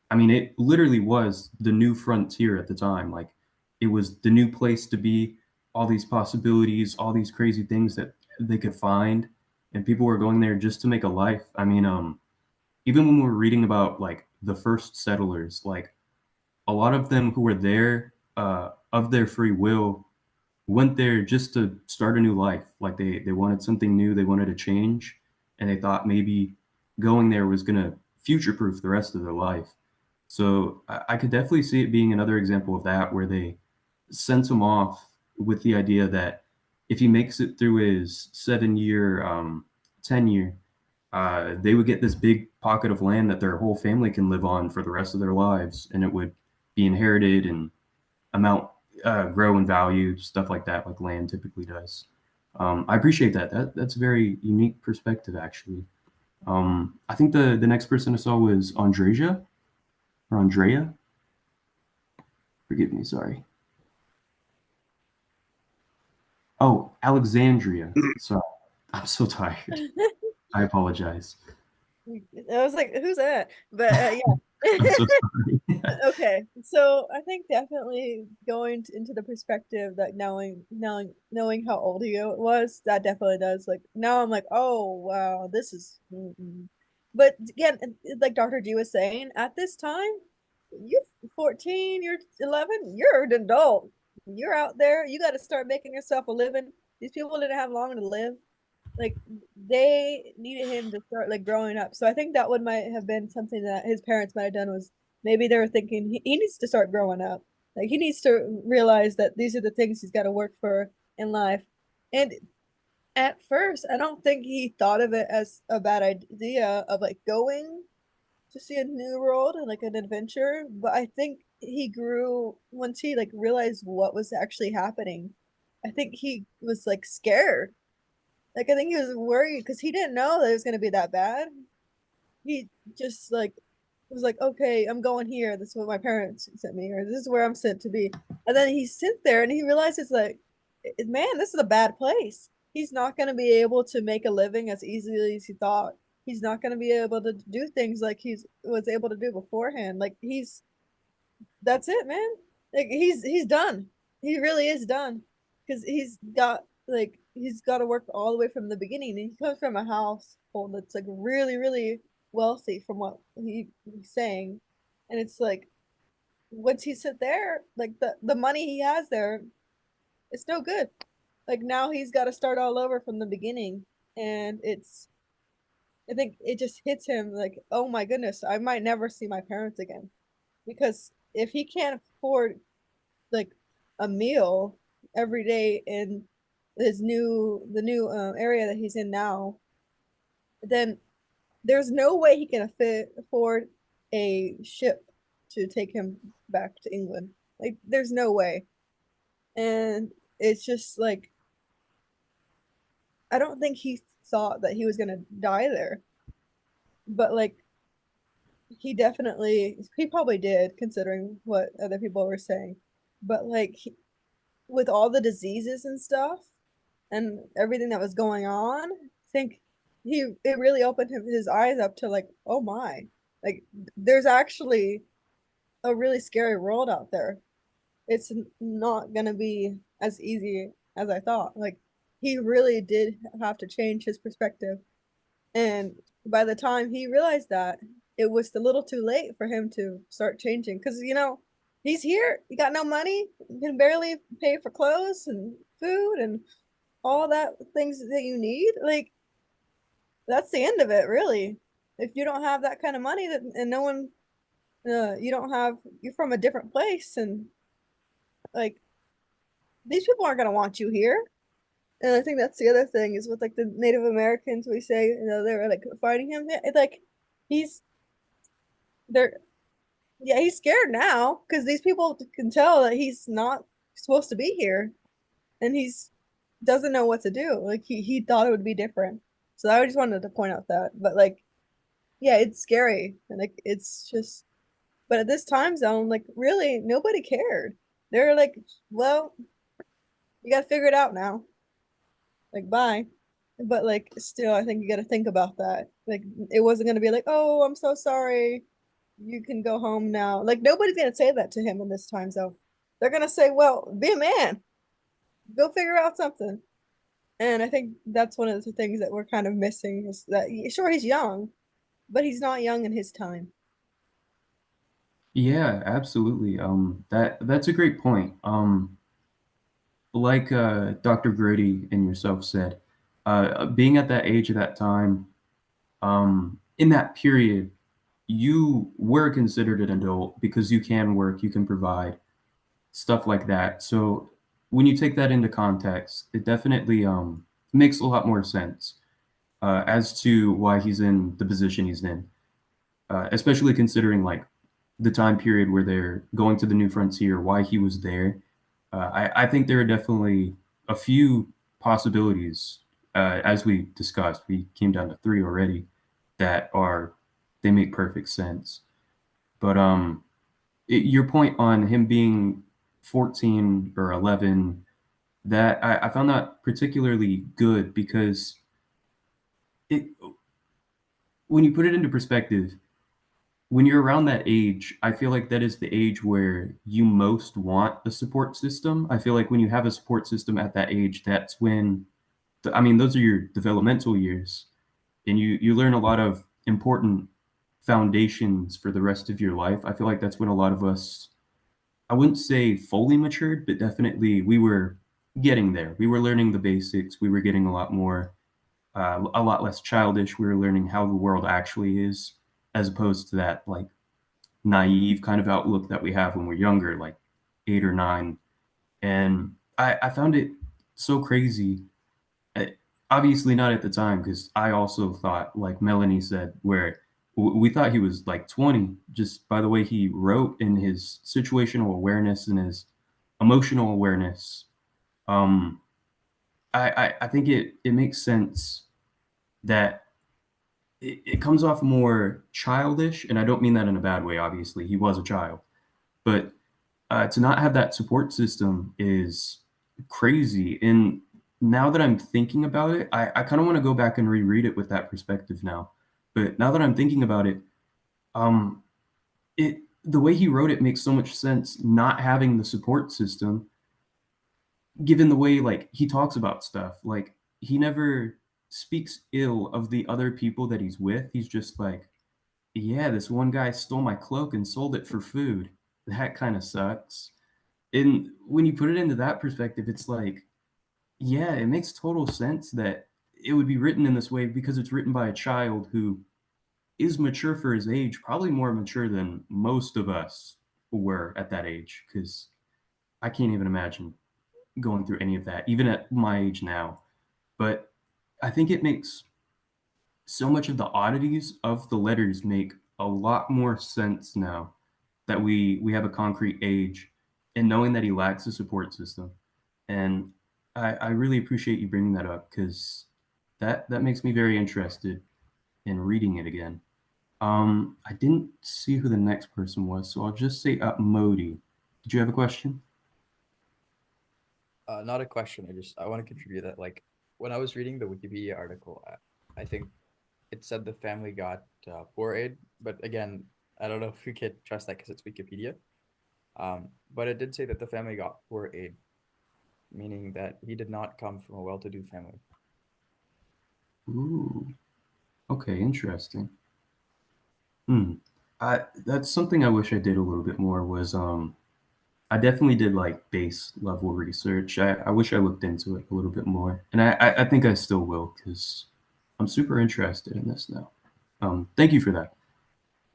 I mean, it literally was the new frontier at the time. Like it was the new place to be, all these possibilities, all these crazy things that they could find, and people were going there just to make a life. I mean, even when we're reading about like the first settlers, like a lot of them who were there of their free will went there just to start a new life. Like they wanted something new, they wanted a change, and they thought maybe going there was gonna future proof the rest of their life. So I could definitely see it being another example of that, where they sent him off with the idea that if he makes it through his 7 year tenure, they would get this big pocket of land that their whole family can live on for the rest of their lives, and it would be inherited and amount grow in value, stuff like that, like land typically does. I appreciate that. That's a very unique perspective, actually. I think the next person I saw was Andrea. Forgive me, sorry. Alexandria. Sorry, I'm so tired. I apologize. I was like, who's that? But yeah. I'm so sorry. Okay, so I think definitely going into the perspective that knowing how old he was, that definitely does. Like now, I'm like, oh wow, this is. But again, like Dr. G was saying, at this time, you're 14, you're 11, you're an adult. You're out there. You got to start making yourself a living. These people didn't have long to live. Like they needed him to start like growing up. So I think that would might have been something that his parents might have done was maybe they were thinking he needs to start growing up. Like he needs to realize that these are the things he's got to work for in life. And at first, I don't think he thought of it as a bad idea of like going to see a new world and like an adventure. But I think he grew once he like realized what was actually happening. I think he was like scared. Like I think he was worried because he didn't know that it was gonna be that bad. He just like was like, okay, I'm going here. This is what my parents sent me, or this is where I'm sent to be. And then he sits there and he realizes like, man, this is a bad place. He's not gonna be able to make a living as easily as he thought. He's not gonna be able to do things like he was able to do beforehand. Like that's it, man. Like he's done. He really is done because he's got to work all the way from the beginning. And he comes from a household that's like really really wealthy from what he's saying, and it's like once he sit there, like the money he has there, it's no good. Like now he's got to start all over from the beginning, and it's I think it just hits him like, oh my goodness, I might never see my parents again because if he can't afford like a meal every day in the new area that he's in now, then there's no way he can afford a ship to take him back to England. Like there's no way. And it's just like I don't think he thought that he was gonna die there. But like he probably did considering what other people were saying. But like with all the diseases and stuff, and everything that was going on, I think it really opened his eyes up to like, oh my, like there's actually a really scary world out there. It's not gonna be as easy as I thought. Like he really did have to change his perspective. And by the time he realized that, it was a little too late for him to start changing. Because, he's here, he got no money, he can barely pay for clothes and food and all that things that you need. Like, that's the end of it, really. If you don't have that kind of money and no one, you don't have, you're from a different place and like, these people aren't going to want you here. And I think that's the other thing is with like the Native Americans, we say, they were like fighting him. It's like he's they're yeah, he's scared now because these people can tell that he's not supposed to be here and he's doesn't know what to do. Like he thought it would be different. So I just wanted to point out that. But like, yeah, it's scary. And like it's just but at this time zone, like really nobody cared. They're like, well, you gotta figure it out now. Like bye. But like still I think you gotta think about that. Like it wasn't gonna be like, oh, I'm so sorry. You can go home now. Like nobody's gonna say that to him in this time zone. They're gonna say, well, be a man. Go figure out something. And I think that's one of the things that we're kind of missing is that sure he's young, but he's not young in his time. Yeah, absolutely. That's a great point. Like Dr. Grady and yourself said, being at that age at that time, in that period, you were considered an adult because you can work, you can provide, stuff like that. So when you take that into context, it definitely makes a lot more sense as to why he's in the position he's in, especially considering like the time period where they're going to the new frontier, why he was there. I think there are definitely a few possibilities, as we discussed. We came down to three already that are they make perfect sense. But your point on him being 14 or 11 that I found that particularly good because it when you put it into perspective, when you're around that age, I feel like that is the age where you most want a support system. I feel like when you have a support system at that age, that's when, I mean, those are your developmental years, and you learn a lot of important foundations for the rest of your life. I feel like that's when a lot of us, I wouldn't say fully matured, but definitely we were getting there. We were learning the basics. We were getting a lot less childish. We were learning how the world actually is, as opposed to that like naive kind of outlook that we have when we're younger, like 8 or 9. And I found it so crazy. Uh, Obviously, not at the time, because I also thought, like Melanie said, where we thought he was like 20 just by the way he wrote in his situational awareness and his emotional awareness. Um, I think it makes sense that it comes off more childish, and I don't mean that in a bad way. Obviously, he was a child, but to not have that support system is crazy. And now that I'm thinking about it, I kind of want to go back and reread it with that perspective now. But now that I'm thinking about it, um, it the way he wrote it makes so much sense. Not having the support system, given the way like he talks about stuff, like he never speaks ill of the other people that he's with. He's just like, yeah, this one guy stole my cloak and sold it for food. That kind of sucks. And when you put it into that perspective, it's like, yeah, it makes total sense that it would be written in this way because it's written by a child who is mature for his age, probably more mature than most of us were at that age. Because I can't even imagine going through any of that, even at my age now. But I think it makes so much of the oddities of the letters make a lot more sense now that we have a concrete age, and knowing that he lacks a support system. And I really appreciate you bringing that up because that makes me very interested in reading it again. I didn't see who the next person was, so I'll just say Modi. Did you have a question? Not a question. I want to contribute that like when I was reading the Wikipedia article, I think it said the family got poor aid, but again, I don't know if we could trust that because it's Wikipedia. But it did say that the family got poor aid, meaning that he did not come from a well-to-do family. Ooh, okay, interesting. Hmm. That's something I wish I did a little bit more was I definitely did like base level research. I wish I looked into it a little bit more. And I think I still will because I'm super interested in this now. Thank you for that.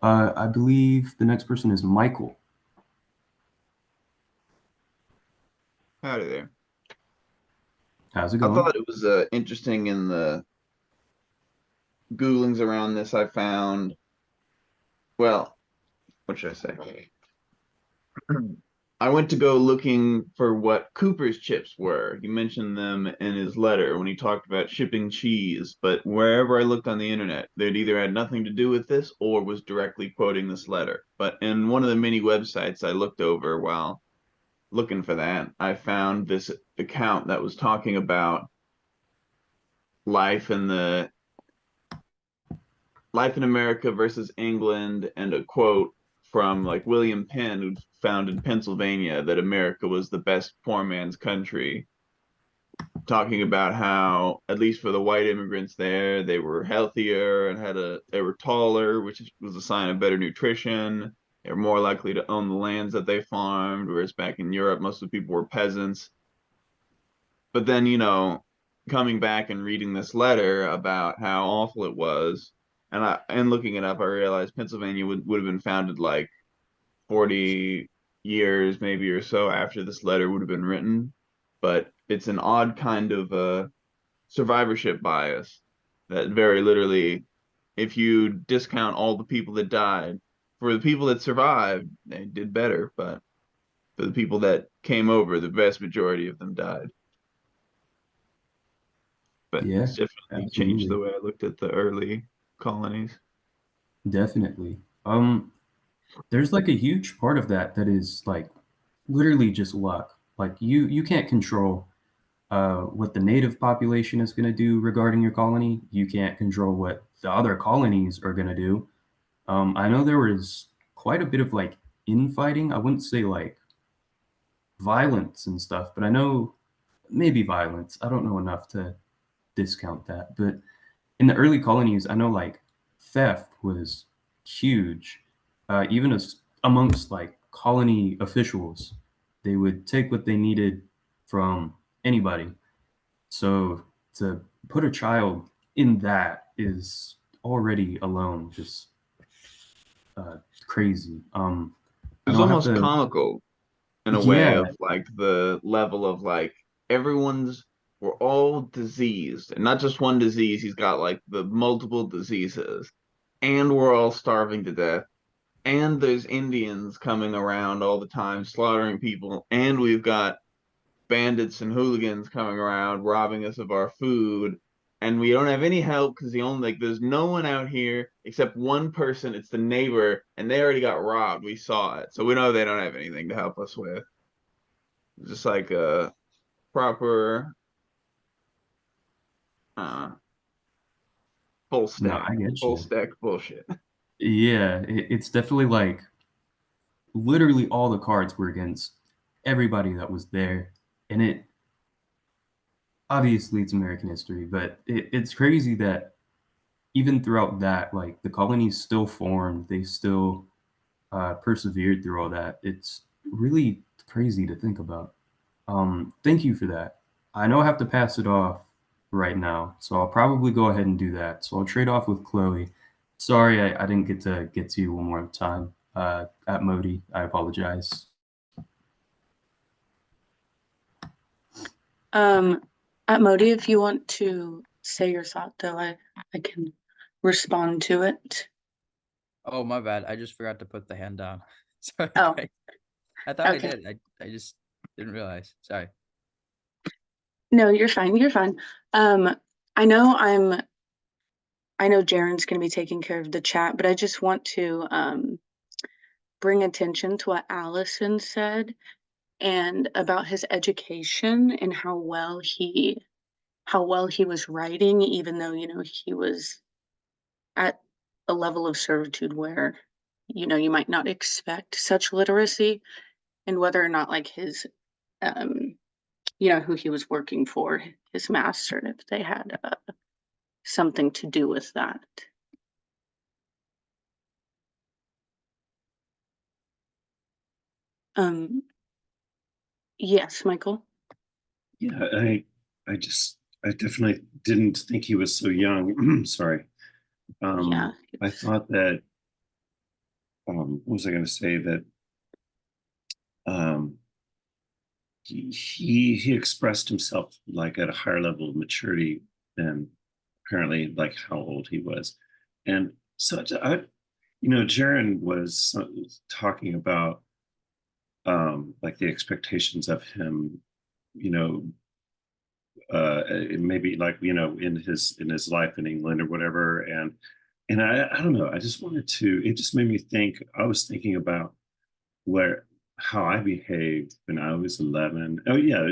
I believe the next person is Michael. Howdy there. How's it I going? thought it was interesting in the Googlings around this. I found, well, what should I say? I went to go looking for what Cooper's chips were. He mentioned them in his letter when he talked about shipping cheese, but wherever I looked on the internet, they'd either had nothing to do with this or was directly quoting this letter. But in one of the many websites I looked over while looking for that, I found this account that was talking about life in the life in America versus England, and a quote from like William Penn, who found in Pennsylvania that America was the best poor man's country, talking about how, at least for the white immigrants there, they were healthier and they were taller, which was a sign of better nutrition. They were more likely to own the lands that they farmed, whereas back in Europe, most of the people were peasants. But then, coming back and reading this letter about how awful it was, and looking it up, I realized Pennsylvania would have been founded like 40 years maybe or so after this letter would have been written. But it's an odd kind of survivorship bias that very literally, if you discount all the people that died, for the people that survived, they did better, but for the people that came over, the vast majority of them died. But Yeah, it's definitely changed the absolutely. way I looked at the early colonies. Definitely. There's like a huge part of that that is like literally just luck. Like you can't control what the native population is going to do regarding your colony. You can't control what the other colonies are going to do. I know there was quite a bit of like infighting. I wouldn't say like violence and stuff, but I know maybe violence. I don't know enough to discount that. But in the early colonies, I know like theft was huge, even as amongst like colony officials. They would take what they needed from anybody. So to put a child in that is already alone just crazy. It And was I'll have almost to, comical in a way yeah, of like the level of like we're all diseased, and not just one disease. He's got like the multiple diseases, and we're all starving to death. And there's Indians coming around all the time slaughtering people, and we've got bandits and hooligans coming around robbing us of our food, and we don't have any help because there's no one out here except one person. It's the neighbor, and they already got robbed. We saw it, so we know they don't have anything to help us with. Just like a proper uh full no, stack I get full you. stack bullshit. Yeah, it's definitely like literally all the cards were against everybody that was there. And it obviously it's American history, but it's crazy that even throughout that, like the colonies still formed, they still persevered through all that. It's really crazy to think about. Thank you for that. I know I have to pass it off right now, so I'll probably go ahead and do that. So I'll trade off with Chloe. Sorry, I didn't get to you one more time at Modi. I apologize. Um, at Modi, if you want to say your thought, though, I can respond to it. Oh, my bad. I just forgot to put the hand down. Sorry. Oh, I thought I okay. did. I just didn't realize. Sorry. No, you're fine. You're fine. Um, I know I know Jaren's going to be taking care of the chat, but I just want to bring attention to what Allison said and about his education and how well he was writing, even though, he was at a level of servitude where, you might not expect such literacy, and whether or not like his who he was working for, his master, if they had something to do with that. Um, yes, Michael. Yeah, I definitely didn't think he was so young. Sorry. Yeah. I thought that what was I going to say that um he expressed himself like at a higher level of maturity than apparently like how old he was. And so Jaron was talking about like the expectations of him, you know, maybe like in his life in England or whatever. And I don't know, I just wanted to, it just made me think. I was thinking about where how I behaved when I was 11. Oh yeah,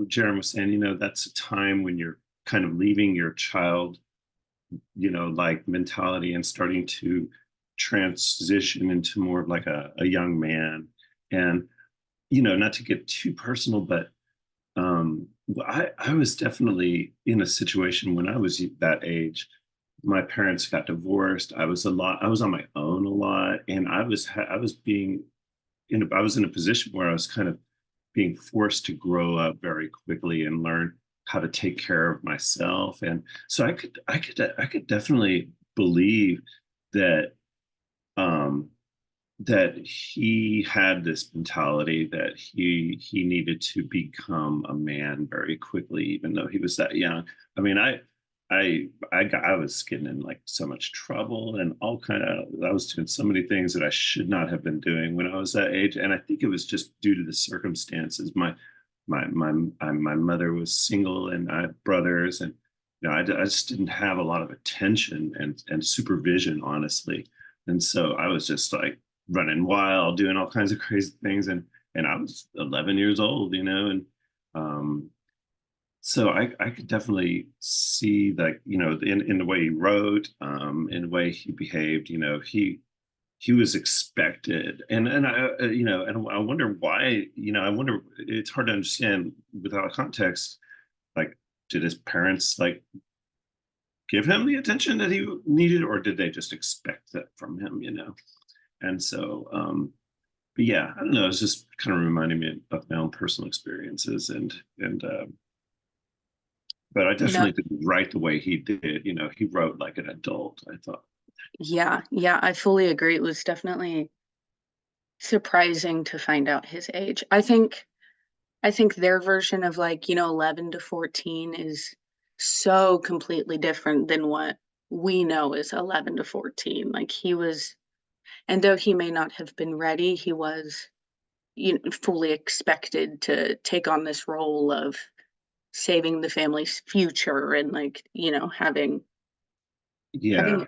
Jeremy was saying, that's a time when you're kind of leaving your child, like mentality and starting to transition into more of like a young man. And not to get too personal, but I was definitely in a situation when I was that age. My parents got divorced. I was on my own a lot, and I was I was in a position where I was kind of being forced to grow up very quickly and learn how to take care of myself. And so I could definitely believe that um that he had this mentality that he needed to become a man very quickly, even though he was that young. I mean, I was getting in like so much trouble and all kind of, I was doing so many things that I should not have been doing when I was that age, and I think it was just due to the circumstances. My mother was single, and I had brothers, and I just didn't have a lot of attention and supervision, honestly. And so I was just like running wild, doing all kinds of crazy things, and I was 11 years old, and um, So I could definitely see that, in the way he wrote, in the way he behaved, he was expected. And and I wonder why, I wonder, it's hard to understand without context, like, did his parents like give him the attention that he needed, or did they just expect that from him? And so, but yeah, I don't know, it's just kind of reminding me of my own personal experiences, and but I You know, definitely didn't write the way he did. He wrote like an adult, I thought. yeah, I fully agree. It was definitely surprising to find out his age. I think their version of, like, 11 to 14 is so completely different than what we know is 11 to 14. Like, and though he may not have been ready, he was, fully expected to take on this role of saving the family's future, and, like, having Yeah,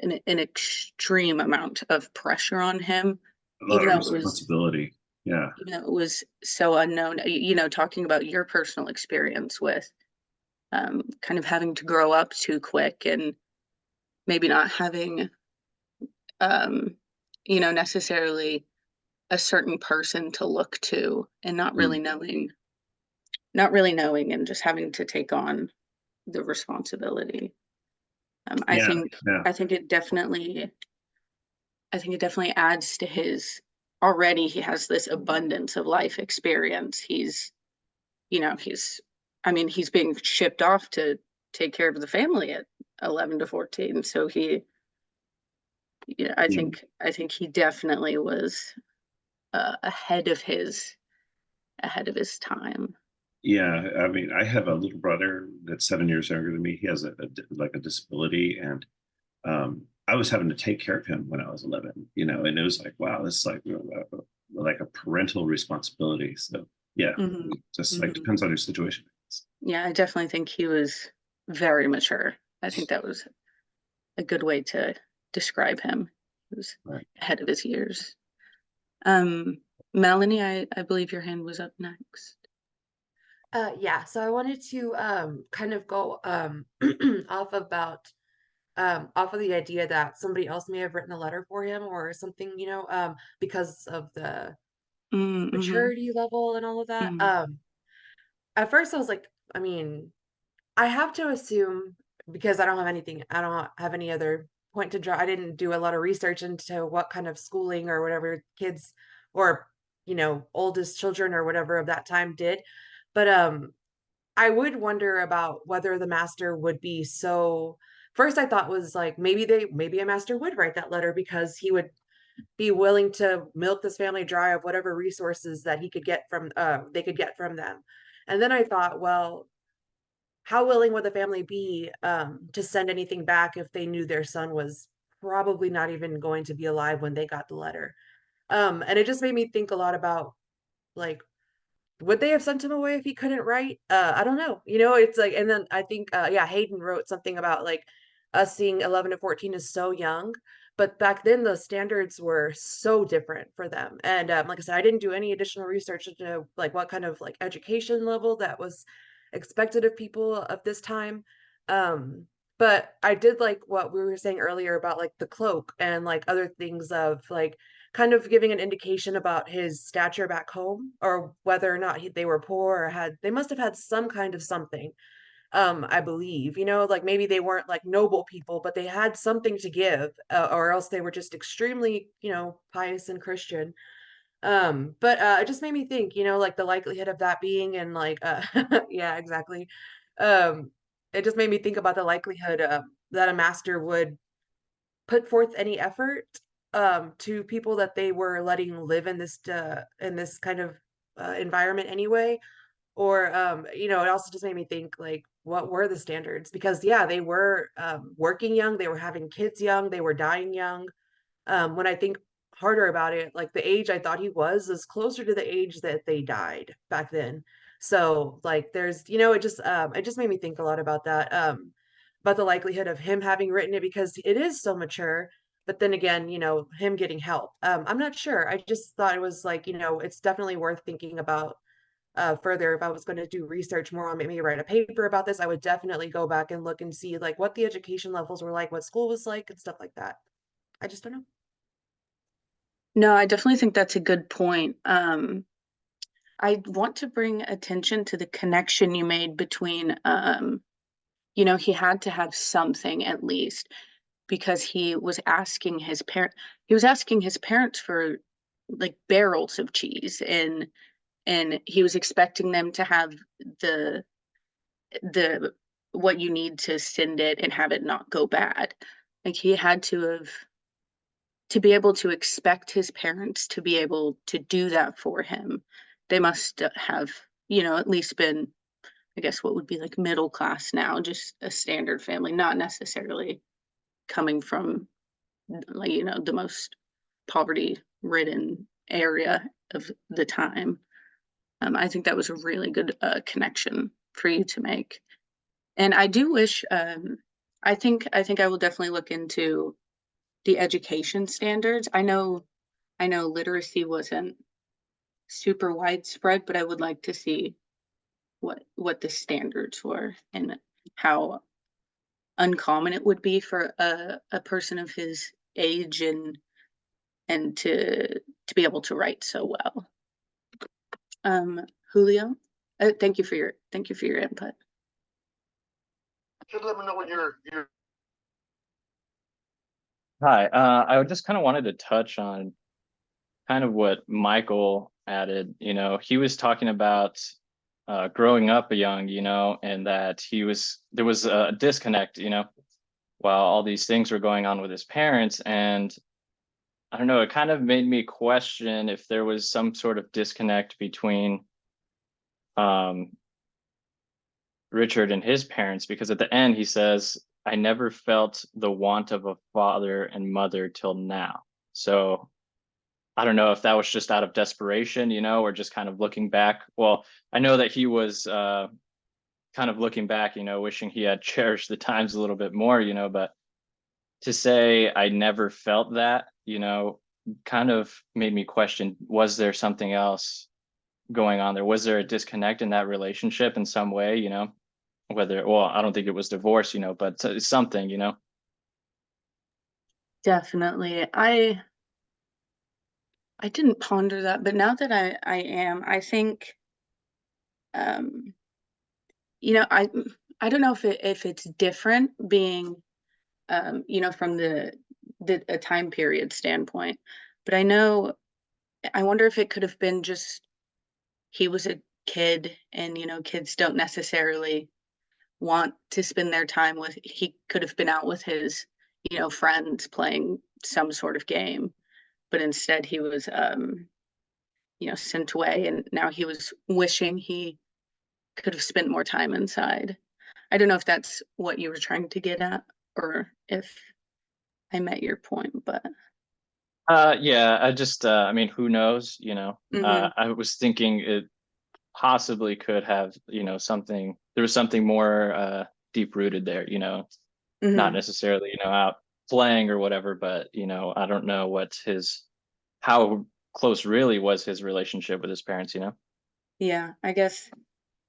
an extreme amount of pressure on him, a lot even of though it was responsibility. Yeah, it was so unknown. Talking about your personal experience with kind of having to grow up too quick, and maybe not having um, necessarily a certain person to look to, and mm, not really knowing, and just having to take on the responsibility. Um, I yeah, think yeah, I think it definitely I think it definitely adds to his already he has this abundance of life experience. He's I mean, he's being shipped off to take care of the family at 11 to 14. So yeah. I think he definitely was ahead of his time. Yeah, I mean, I have a little brother that's 7 years younger than me. He has like a disability, and I was having to take care of him when I was 11. And it was like, wow, this is like a parental responsibility. So yeah, Hmm. just like Hmm. depends on your situation. Yeah, I definitely think he was very mature. I think that was a good way to describe him. He was Right. ahead of his years. Um, Melanie, I believe your hand was up next. Yeah, so I wanted to kind of go off about off of the idea that somebody else may have written a letter for him or something, because of the Mm-hmm. maturity level and all of that. Mm-hmm. At first I was like, I mean, I have to assume, because I don't have any other point to draw. I didn't do a lot of research into what kind of schooling or whatever kids or, oldest children or whatever of that time did. But I would wonder about whether the master would be so. First I thought was like maybe a master would write that letter because he would be willing to milk this family dry of whatever resources that he could get from they could get from them. And then I thought, well, how willing would the family be to send anything back if they knew their son was probably not even going to be alive when they got the letter? And it just made me think a lot about, like, would they have sent him away if he couldn't write? I don't know. It's like, and then I think, yeah, Hayden wrote something about like us seeing 11 to 14 is so young, but back then the standards were so different for them. And like I said, I didn't do any additional research into like what kind of like education level that was expected of people of this time. Um, but I did like what we were saying earlier about like the cloak and like other things of like kind of giving an indication about his stature back home, or whether or not they were poor or they must have had some kind of something. I believe, like maybe they weren't like noble people, but they had something to give, or else they were just extremely, pious and Christian. But it just made me think, like the likelihood of that being, and like yeah, exactly. um it just made me think about the likelihood that a master would put forth any effort to people that they were letting live in this kind of environment anyway. Or it also just made me think, like, what were the standards? Because yeah, they were working young, they were having kids young, they were dying young. When I think harder about it, like the age I thought he was is closer to the age that they died back then. So like there's, it just made me think a lot about the likelihood of him having written it because it is so mature. But then again, him getting help. I'm not sure. I just thought it was like, it's definitely worth thinking about further, if I was going to do research more on maybe write a paper about this, I would definitely go back and look and see like what the education levels were like, what school was like, and stuff like that. I just don't know. No, I definitely think that's a good point. I want to bring attention to the connection you made between, he had to have something at least because he was asking his parents for like barrels of cheese, and he was expecting them to have the the what you need to send it and have it not go bad. Like he had to be able to expect his parents to be able to do that for him. They must have, at least been, I guess, what would be like middle class now, just a standard family, not necessarily coming from like, the most poverty ridden area of the time. I think that was a really good connection for you to make. And I do wish, I think I will definitely look into the education standards. I know literacy wasn't super widespread, but I would like to see what the standards were and how uncommon it would be for a person of his age and to be able to write so well. Julio, thank you for your input. Should let me know when you're Hi, I just kind of wanted to touch on kind of what Michael added. He was talking about growing up young, and that there was a disconnect, while all these things were going on with his parents. And I don't know, it kind of made me question if there was some sort of disconnect between Richard and his parents, because at the end he says, I never felt the want of a father and mother till now. So I don't know if that was just out of desperation, or just kind of looking back. Well, I know that he was kind of looking back, wishing he had cherished the times a little bit more, but to say I never felt that, kind of made me question, was there something else going on there? Was there a disconnect in that relationship in some way, well, I don't think it was divorce, but something, Definitely. I didn't ponder that, but now that I think, I don't know if it's different being, from the a time period standpoint, but I wonder if it could have been just he was a kid, and kids don't necessarily want to spend their time with. He could have been out with his, friends playing some sort of game, but instead he was, sent away, and now he was wishing he could have spent more time inside. I don't know if that's what you were trying to get at or if I met your point, but yeah, I just I mean, who knows, Mhm. I was thinking it possibly could have, there was something more deep rooted there, not Mhm. necessarily, out playing or whatever, but I don't know how close really was his relationship with his parents. Yeah, I guess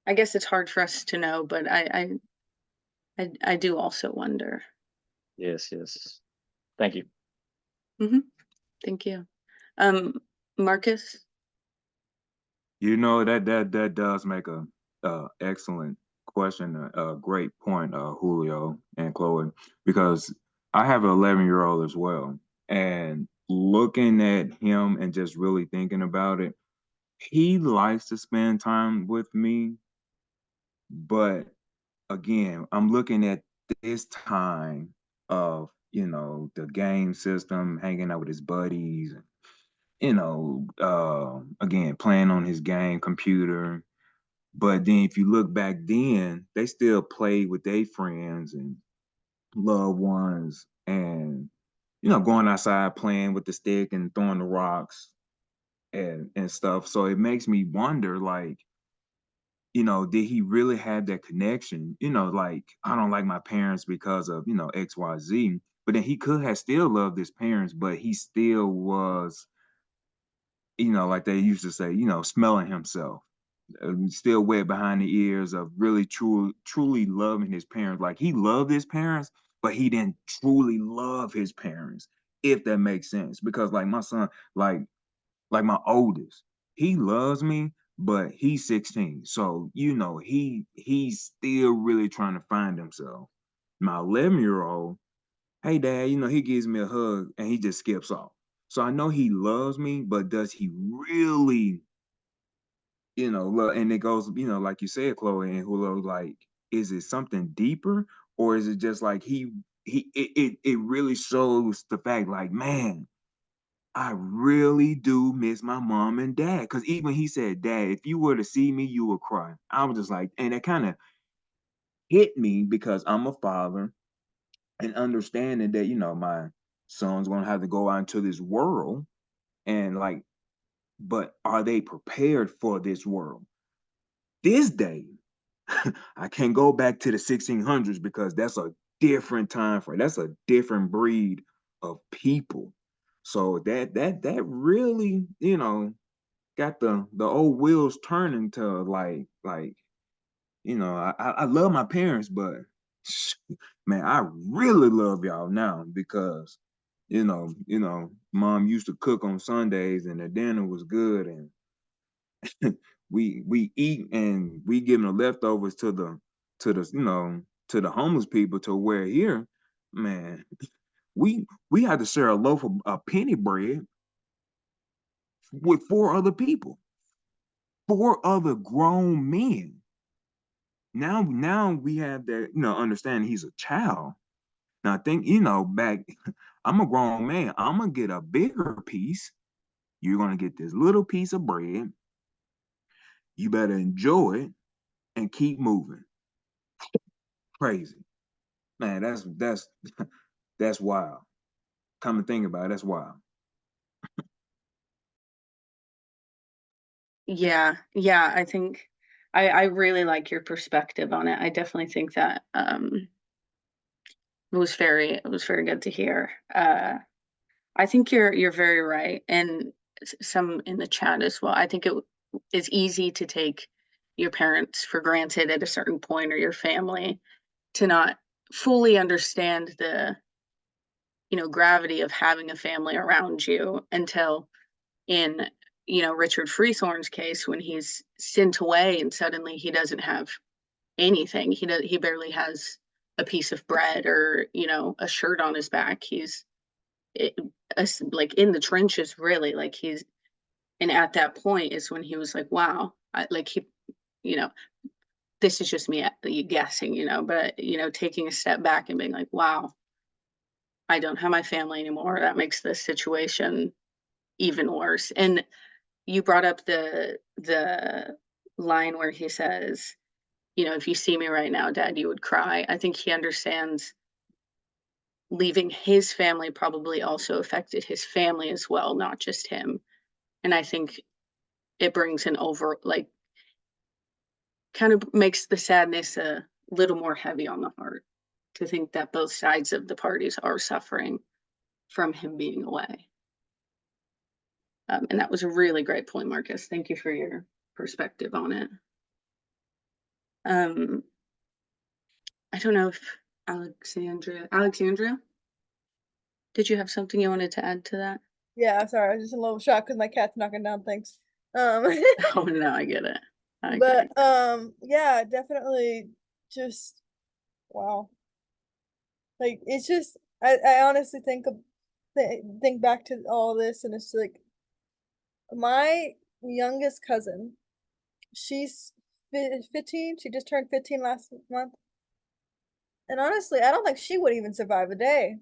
it's hard for us to know, but I do also wonder. Yes, yes. Thank you. Thank you. Marcus? That does make a excellent question, a great point, Julio and Chloe, because I have an 11-year-old as well, and looking at him and just really thinking about it, he likes to spend time with me, but again, I'm looking at this time of the game system, hanging out with his buddies, again, playing on his game computer. But then if you look back then, they still played with their friends and loved ones and, going outside playing with the stick and throwing the rocks and stuff. So it makes me wonder, like, did he really have that connection? Like, I don't like my parents because of, XYZ. But then he could have still loved his parents, but he still was, like they used to say, smelling himself. still wet behind the ears of really truly loving his parents. Like he loved his parents, but he didn't truly love his parents, if that makes sense. Because like my son, like my oldest, he loves me, but he's 16. So, he's still really trying to find himself. My 11-year-old, hey dad, he gives me a hug and he just skips off. So I know he loves me, but does he really, look, and it goes, like you said, Chloe and Julio, like, is it something deeper, or is it just like it really shows the fact, like, man, I really do miss my mom and dad. Because even he said, Dad, if you were to see me, you would cry. I was just like, and it kind of hit me because I'm a father and understanding that, my son's going to have to go out into this world and like, but are they prepared for this world? This day, I can't go back to the 1600s because that's a different time frame. That's a different breed of people. So that really, got the old wheels turning to like I love my parents, but man, I really love y'all now because mom used to cook on Sundays and the dinner was good, and we eat and we giving the leftovers to the homeless people, to where here, man, we had to share a loaf of a penny bread with four other people, four other grown men. Now we have that, understanding he's a child. Now I think, back, I'm a grown man. I'm gonna get a bigger piece. You're gonna get this little piece of bread. You better enjoy it and keep moving. Crazy. Man, that's wild. Come to think about it, that's wild. Yeah, I think I really like your perspective on it. I definitely think that it was very good to hear. I think you're very right, and some in the chat as well. I think it is easy to take your parents for granted at a certain point, or your family, to not fully understand the gravity of having a family around you until, in Richard Freethorn's case, when he's sent away and suddenly he doesn't have anything. He barely has a piece of bread, or a shirt on his back. He's it, like in the trenches, really. Like and at that point is when he was like, wow, you know this is just me guessing, but taking a step back and being like, wow, I don't have my family anymore. That makes this situation even worse. And you brought up the line where he says, if you see me right now, Dad, you would cry. I think he understands leaving his family probably also affected his family as well, not just him. And I think it brings an over, like, kind of makes the sadness a little more heavy on the heart, to think that both sides of the parties are suffering from him being away. And that was a really great point, Marcus. Thank you for your perspective on it. I don't know if Alexandria, did you have something you wanted to add to that? Yeah, sorry, I was just a little shocked because my cat's knocking down things. Oh no, I get it. Yeah, definitely just wow. Like it's just I honestly think back to all this, and it's like my youngest cousin, she's 15, she just turned 15 last month. And honestly, I don't think she would even survive a day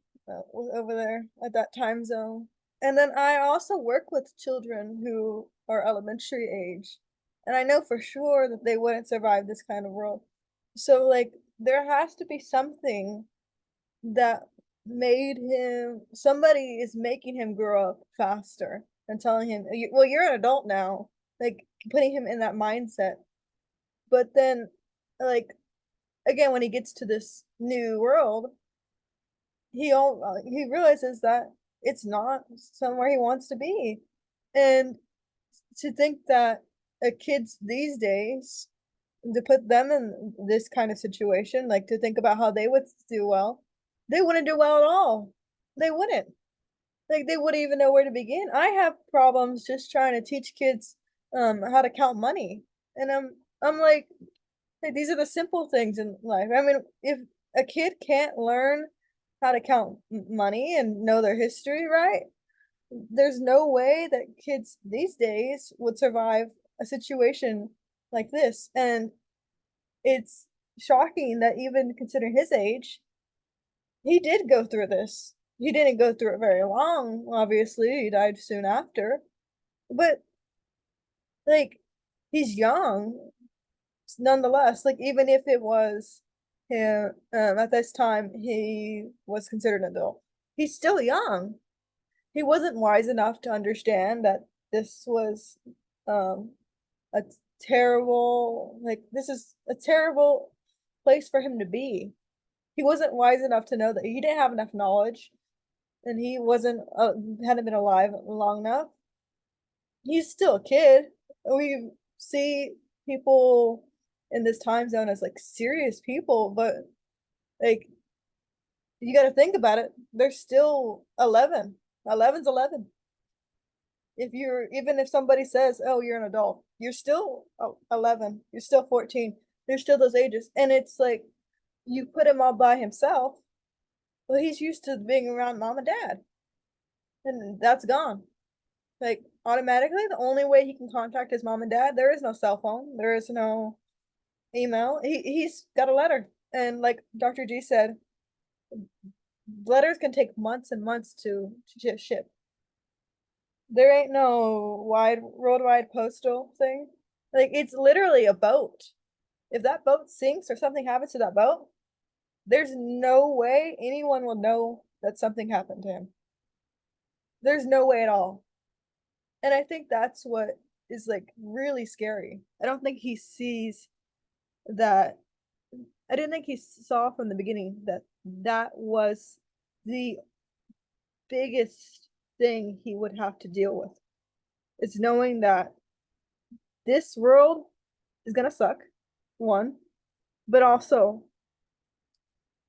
over there at that time zone. And then I also work with children who are elementary age, and I know for sure that they wouldn't survive this kind of world. So like there has to be something that made him, somebody is making him grow up faster and telling him, well, you're an adult now, like putting him in that mindset. But then, like, again, when he gets to this new world, he realizes that it's not somewhere he wants to be. And to think that, kids these days, to put them in this kind of situation, like to think about how they would do well, they wouldn't do well at all. They wouldn't. Like they wouldn't even know where to begin. I have problems just trying to teach kids how to count money. And I'm like, hey, these are the simple things in life. I mean, if a kid can't learn how to count money and know their history, right? There's no way that kids these days would survive a situation like this. And it's shocking that even considering his age, he did go through this. He didn't go through it very long, obviously. He died soon after. But like he's young nonetheless. Like even if it was him at this time he was considered an adult, he's still young. He wasn't wise enough to understand that this was um a terrible, like this is a terrible place for him to be. He wasn't wise enough to know that he didn't have enough knowledge, and he wasn't hadn't been alive long enough. He's still a kid. We see people in this time zone as like serious people, but like you got to think about it. They're still 11. 11's 11. If you're, even if somebody says, "Oh, you're an adult," you're still 11. You're still 14. There's still those ages, and it's like you put him all by himself. Well, he's used to being around mom and dad, and that's gone. Like automatically, the only way he can contact his mom and dad, there is no cell phone, there is no email. He's got a letter, and like Dr. G said, letters can take months and months to ship. There ain't no worldwide postal thing. Like it's literally a boat. If that boat sinks or something happens to that boat, there's no way anyone will know that something happened to him. There's no way at all. And I think that's what is like really scary. I don't think he sees that. I didn't think he saw from the beginning that that was the biggest thing he would have to deal with. It's knowing that this world is gonna suck, one, but also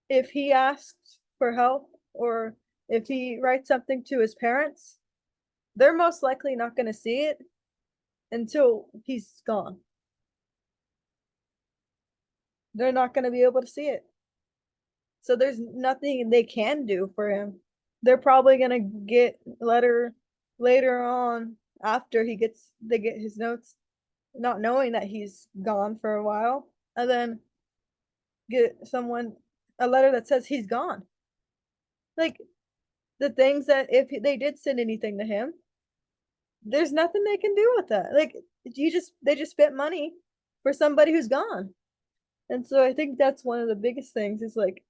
if he asks for help or if he writes something to his parents, they're most likely not gonna see it until he's gone. They're not gonna be able to see it. So there's nothing they can do for him. They're probably gonna get a letter later on after they get his notes, not knowing that he's gone for a while, and then get someone a letter that says he's gone. Like the things that if they did send anything to him, there's nothing they can do with that. Like they just spent money for somebody who's gone. And so I think that's one of the biggest things is like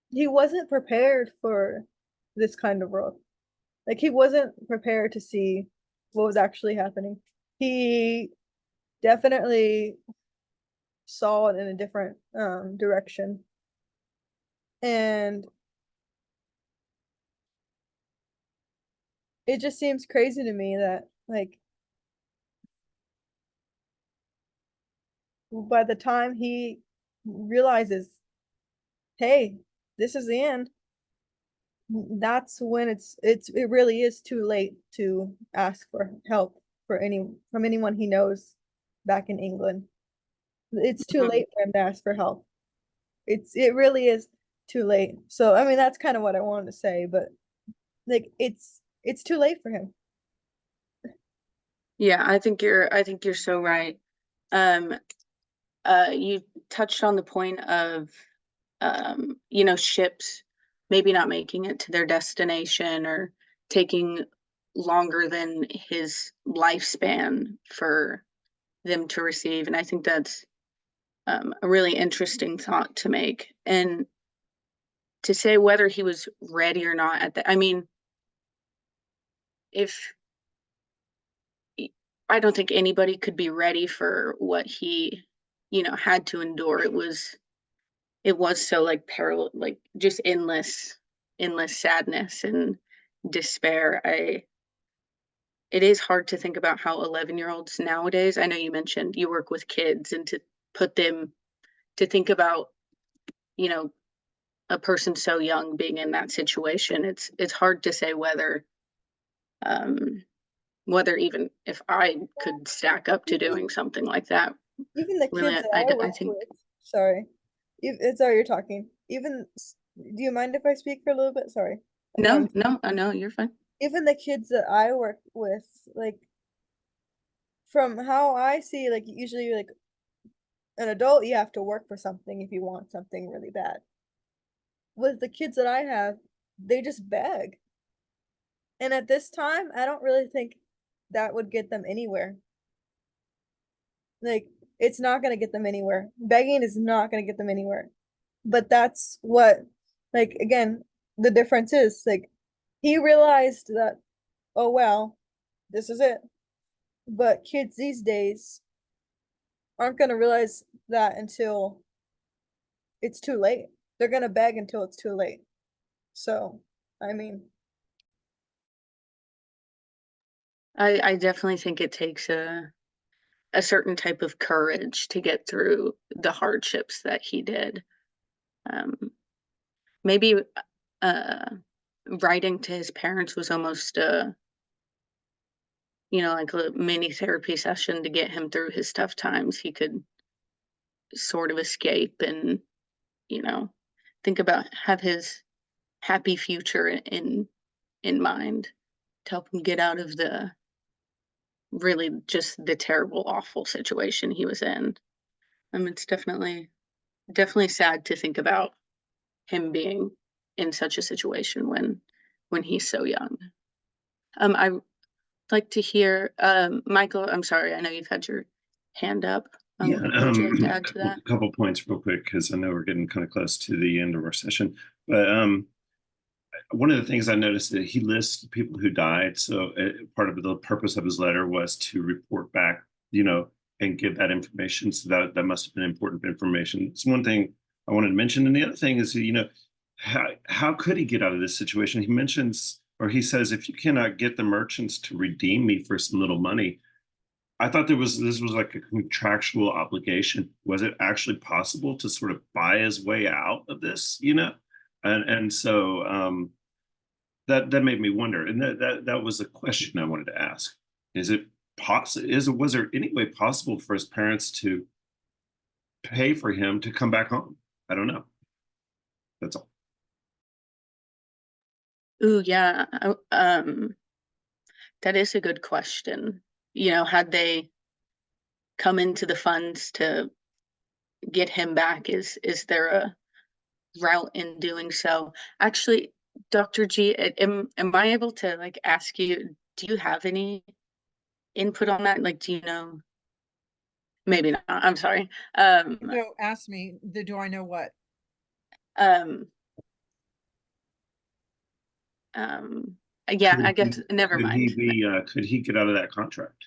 he wasn't prepared for this kind of world. Like he wasn't prepared to see what was actually happening. He definitely saw it in a different direction. And it just seems crazy to me that like by the time he realizes, hey, this is the end, that's when it really is too late to ask for help from anyone he knows back in England. It's too late for him to ask for help. It really is too late. So I mean that's kind of what I wanted to say, but like it's too late for him. Yeah, I think you're so right. You touched on the point of ships maybe not making it to their destination or taking longer than his lifespan for them to receive. And I think that's a really interesting thought to make. And to say whether he was ready or not I mean, if I don't think anybody could be ready for what he, had to endure. It was so like parallel, like just endless sadness and despair. it is hard to think about how 11-year-olds nowadays, I know you mentioned you work with kids, and to put them to think about, you know, a person so young being in that situation. It's hard to say whether even if I could stack up to doing something like that. Even the Really, kids that I I work think with, sorry, sorry, you're talking. Do you mind if I speak for a little bit? Sorry. no, you're fine. Even the kids that I work with, like, from how I see, like, usually, like, an adult, you have to work for something if you want something really bad. With the kids that I have, they just beg. And at this time, I don't really think that would get them anywhere. Like, it's not gonna get them anywhere. Begging is not gonna get them anywhere. But that's what, like, again, the difference is, like, he realized that, oh well, this is it. But kids these days aren't gonna realize that until it's too late. They're gonna beg until it's too late. So, I mean, I definitely think it takes a certain type of courage to get through the hardships that he did. Um, maybe uh, writing to his parents was almost like a mini therapy session to get him through his tough times. He could sort of escape and, you know, think about, have his happy future in mind to help him get out of the really just the terrible, awful situation he was in. It's definitely sad to think about him being in such a situation when he's so young. I'd like to hear, Michael, I'm sorry, I know you've had your hand up. Yeah, What would you like to add to that? a couple points real quick, because I know we're getting kind of close to the end of our session. But one of the things I noticed that he lists people who died. So part of the purpose of his letter was to report back, and give that information. So that must have been important information. It's one thing I wanted to mention. And the other thing is, how could he get out of this situation? He mentions, or he says, if you cannot get the merchants to redeem me for some little money. I thought this was like a contractual obligation. Was it actually possible to sort of buy his way out of this? And so that made me wonder, and that was a question I wanted to ask. Is it possible? Was there any way possible for his parents to pay for him to come back home? I don't know. That's all. Ooh, yeah. That is a good question. Had they come into the funds to get him back, is there a route in doing so? Actually, Dr. G, am I able to like ask you, do you have any input on that? Like, do you know? Maybe not. I'm sorry. No, ask me. Do I know what? Yeah, I guess never mind. Could he get out of that contract?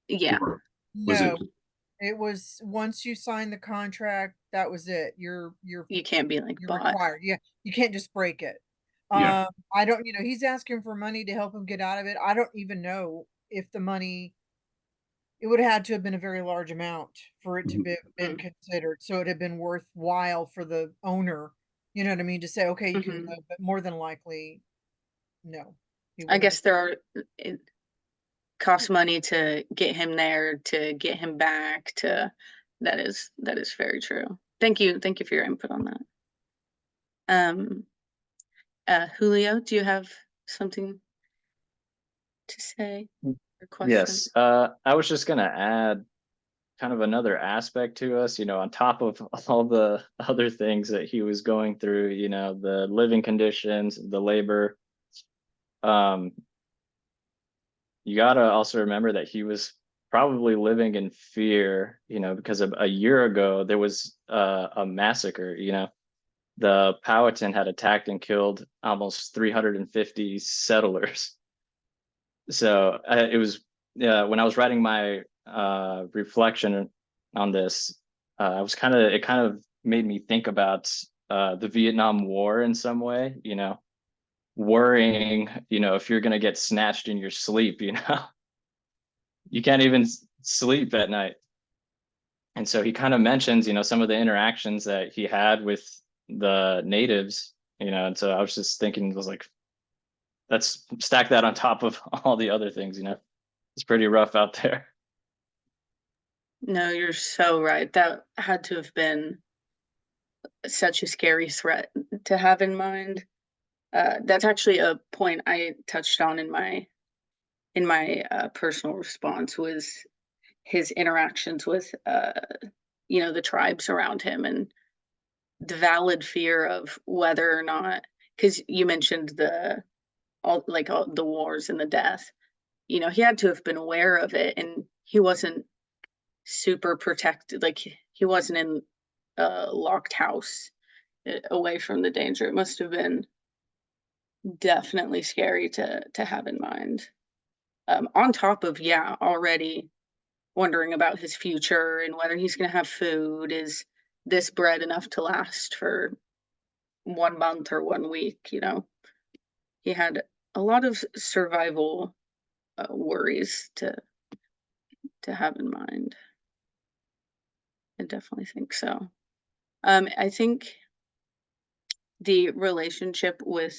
Yeah. Or was No, it was once you sign the contract, that was it. You can't be like you're bought. required. Yeah, you can't just break it. Yeah. I don't, he's asking for money to help him get out of it. I don't even know if the money, it would have had to have been a very large amount for it to be been considered. So it had been worthwhile for the owner, you know what I mean, to say, okay, you can go, but more than likely, no. I guess it costs money to get him there, to get him back, that is very true. Thank you for your input on that. Julio, do you have something to say or question? Yes, I was just gonna add kind of another aspect to us, on top of all the other things that he was going through, the living conditions, the labor. You gotta also remember that he was probably living in fear, because a year ago there was a massacre. The Powhatan had attacked and killed almost 350 settlers. So it was when I was writing my reflection on this, it kind of made me think about the Vietnam War in some way, worrying, if you're going to get snatched in your sleep, you can't even sleep at night. And so he kind of mentions, some of the interactions that he had with the natives, and so I was just thinking, was like, let's stack that on top of all the other things, it's pretty rough out there. No, you're so right. That had to have been such a scary threat to have in mind. That's actually a point I touched on in my personal response, was his interactions with the tribes around him, and the valid fear of whether or not, because you mentioned all the wars and the death. He had to have been aware of it, and he wasn't super protected. Like, he wasn't in a locked house away from the danger. It must have been definitely scary to have in mind. On top of, already wondering about his future and whether he's going to have food. Is this bread enough to last for 1 month or 1 week? He had a lot of survival worries to have in mind. I definitely think so. I think the relationship with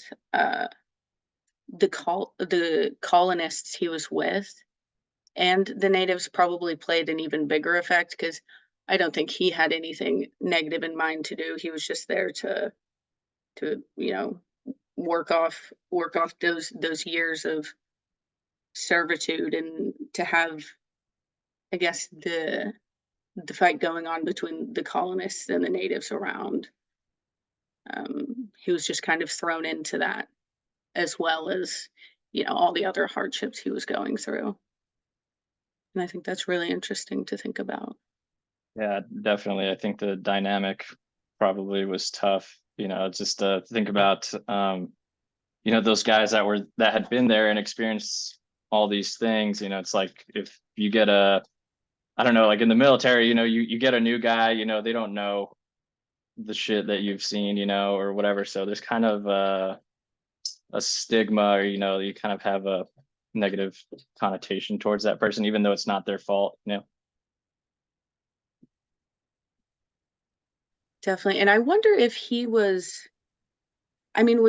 the colonists he was with and the natives probably played an even bigger effect, because I don't think he had anything negative in mind to do. He was just there to work off those years of servitude, and to have, I guess, the fight going on between the colonists and the natives around. He was just kind of thrown into that, as well as all the other hardships he was going through. And I think that's really interesting to think about. Yeah, definitely. I think the dynamic probably was tough, just to think about, those guys that had been there and experienced all these things. It's like, if you get I don't know, like in the military, you get a new guy, they don't know the shit that you've seen, or whatever. So there's kind of a stigma, or, you kind of have a negative connotation towards that person, even though it's not their fault, Definitely. And I wonder if was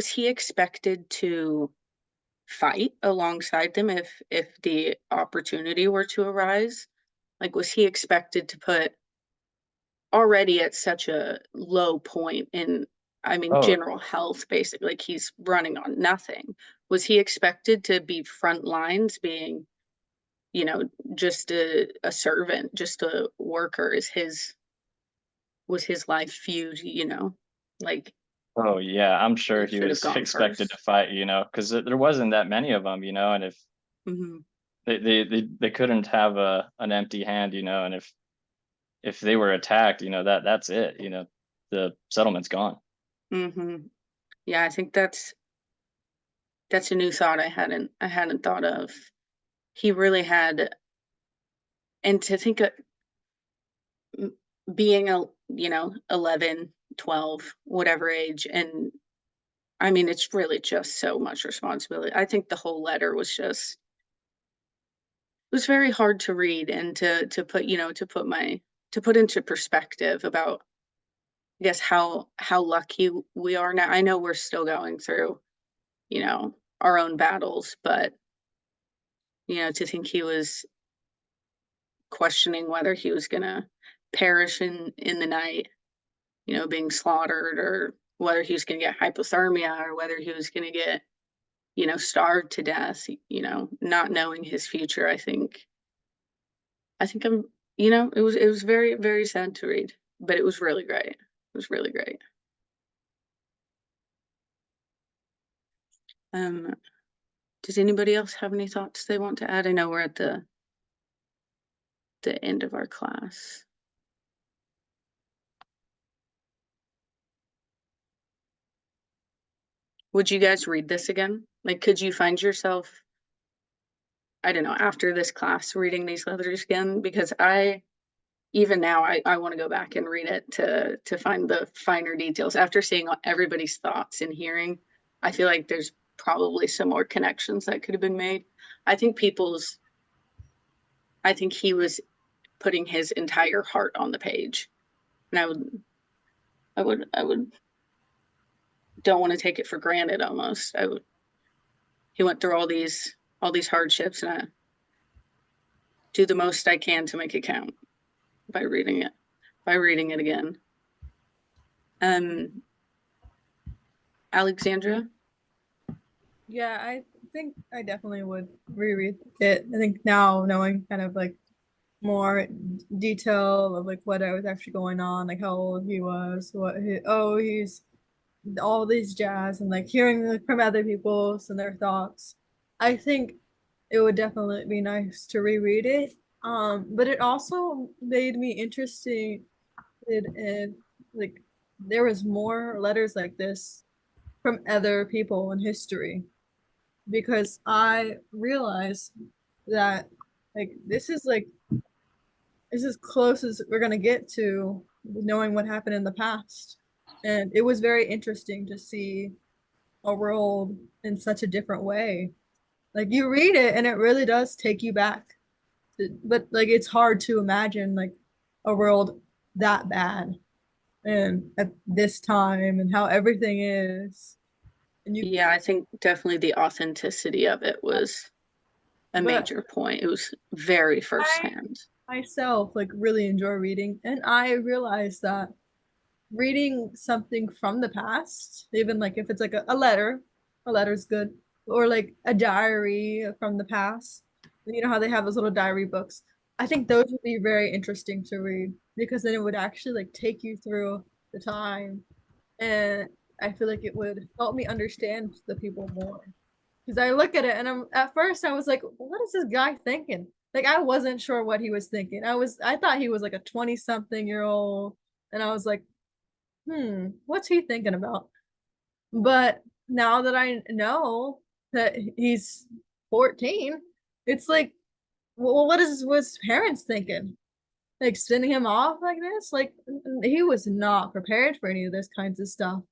he expected to fight alongside them if the opportunity were to arise? Like, was he expected to put, already at such a low point in, Oh, general health, basically, like he's running on nothing. Was he expected to be front lines, being, just a servant, just a worker? Was his life viewed, like oh yeah, I'm sure he he should have was gone expected first? to fight, because there wasn't that many of them, and if Hmm. they couldn't have an empty hand, and if they were attacked, that's it, the settlement's gone. Hmm. Yeah, I think that's a new thought I hadn't thought of. He really had, and to think of being 11, 12, whatever age, and it's really just so much responsibility. I think the whole letter was just, it was very hard to read, and to put, to put into perspective about, I guess, how lucky we are now. I know we're still going through, our own battles, but to think he was questioning whether he was gonna perish in the night, being slaughtered, or whether he was gonna get hypothermia, or whether he was gonna get, starved to death, not knowing his future. I think it was very, very sad to read, but it was really great. It was really great. Um, does anybody else have any thoughts they want to add? I know we're at the end of our class. Would you guys read this again? Like, could you find yourself, I don't know, after this class, reading these letters again? Because even now, I want to go back and read it to find the finer details. After seeing everybody's thoughts and hearing, I feel like there's probably some more connections that could have been made. I think people's I think he was putting his entire heart on the page. And I would don't want to take it for granted almost. He went through all these hardships, and I do the most I can to make it count by reading it again. Alexandra? Yeah, I think I definitely would reread it. I think now knowing kind of like more detail of like what was actually going on, like how old he was, he's all these jazz, and like hearing like, from other people and their thoughts. I think it would definitely be nice to reread it. But it also made me interested in like there was more letters like this from other people in history, because I realized that like this is as close as we're gonna get to knowing what happened in the past. And it was very interesting to see a world in such a different way. Like you read it and it really does take you back. But like it's hard to imagine like a world that bad and at this time and how everything is. And Yeah, I think definitely the authenticity of it was a major point. It was very firsthand. I myself like really enjoy reading, and I realized that reading something from the past, even like if it's like a letter, a letter's good, or like a diary from the past. You know how they have those little diary books. I think those would be very interesting to read, because then it would actually like take you through the time, and I feel like it would help me understand the people more. Because I look at it and at first I was like, what is this guy thinking? Like I wasn't sure what he was thinking. I thought he was like a 20 something year old, and I was like, what's he thinking about? But now that I know that he's 14, it's like, well, what his parents thinking? Like sending him off like this? Like he was not prepared for any of this kinds of stuff.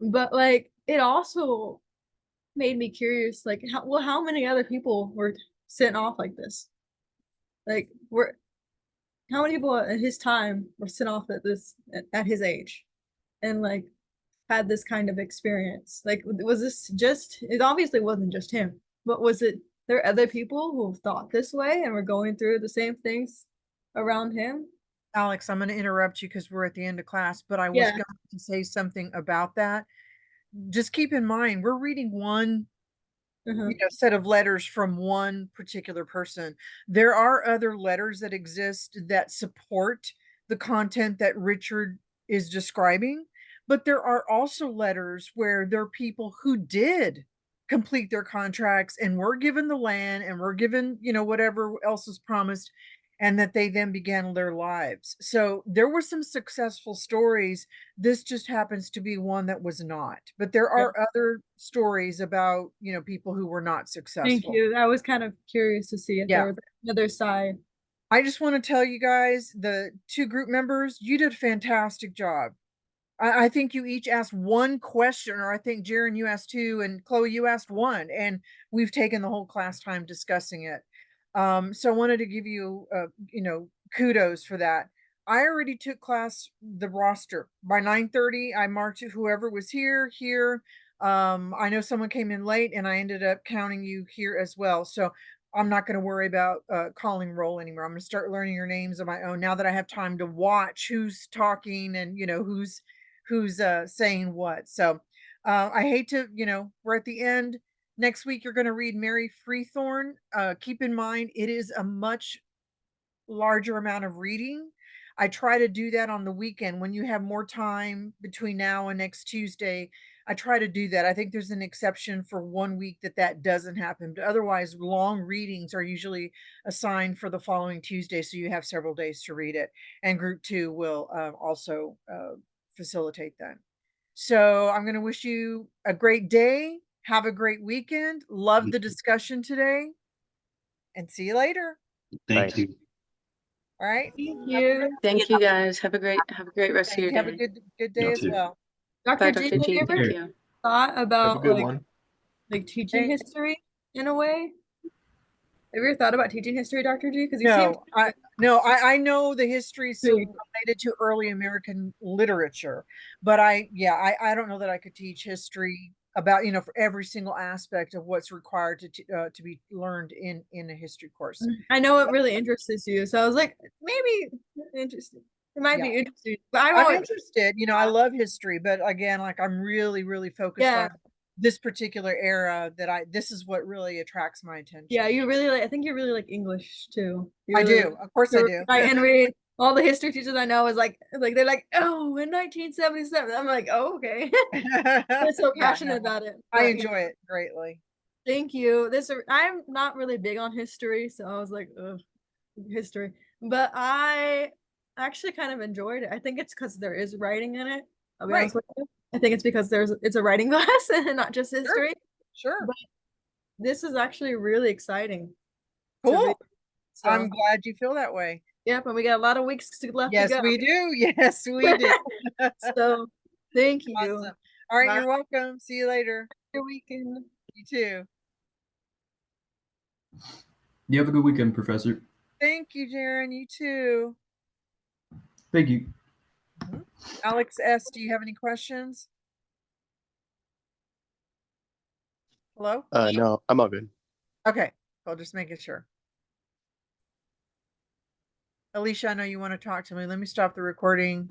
But like it also made me curious, like how many other people were sent off like this? Like were how many people at his time were sent off at his age? And like had this kind of experience? Like, was this just, it obviously wasn't just him, but was it, there other people who thought this way and were going through the same things around him? Alex, I'm going to interrupt you because we're at the end of class, but I was Yeah. going to say something about that. Just keep in mind, we're reading one set of letters from one particular person. There are other letters that exist that support the content that Richard is describing, but there are also letters where there are people who did complete their contracts and were given the land and were given, whatever else was promised, and that they then began their lives. So there were some successful stories. This just happens to be one that was not. But there are other stories about, people who were not successful. Thank you. I was kind of curious to see if there was another side. I just want to tell you guys, the two group members, you did a fantastic job. I think you each asked one question, or I think Jaren, you asked two, and Chloe, you asked one, and we've taken the whole class time discussing it. So I wanted to give you, kudos for that. I already took the roster by 9:30. I marked whoever was here. I know someone came in late, and I ended up counting you here as well. So I'm not going to worry about calling roll anymore. I'm going to start learning your names on my own now that I have time to watch who's talking and who's saying what. So I hate to, we're at the end. Next week you're going to read Mary Freethorn. Keep in mind it is a much larger amount of reading. I try to do that on the weekend when you have more time between now and next Tuesday. I try to do that. I think there's an exception for 1 week that doesn't happen, but otherwise long readings are usually assigned for the following Tuesday, so you have several days to read it, and group 2 will also facilitate that. So I'm going to wish you a great day. Have a great weekend. Love the discussion today, and see you later. Thank you. All right. Thank you. Thank you guys. Have a great rest of your Have a day. good day as well. Bye, Dr. G, Dr. G. have you Thank ever you. thought about good one. like teaching history in a way? Have you ever thought about teaching history, Dr. G? Because you seem I know the history related to early American literature, but I don't know that I could teach history about, for every single aspect of what's required to be learned in a history course. I know it really interests you, so I was like, maybe interesting. It might be interesting, but I'm interested. I love history, but again, like I'm really, really focused on this particular era this is what really attracts my attention. Yeah, you really I think you really like English too. I do. Of course I do. And read all the history teachers I know is like they're like, oh, in 1977. I'm like, oh, okay. They're so passionate about it. I enjoy it greatly. Thank you. I'm not really big on history, so I was like, ugh, history. But I actually kind of enjoyed it. I think it's because there is writing in it. I'll be honest with you. I think it's because it's a writing class and not just history. Sure. But this is actually really exciting. Cool. So, I'm glad you feel that way. Yep, and we got a lot of weeks left to go. Yes, we do. Yes, we do. So thank you. Awesome. All right, you're welcome. See you later. Good weekend. You too. You have a good weekend, Professor. Thank you, Jaron. You too. Thank you. Alex S., do you have any questions? Hello? No, I'm all good. Okay, I'll just make it sure. Alicia, I know you want to talk to me. Let me stop the recording.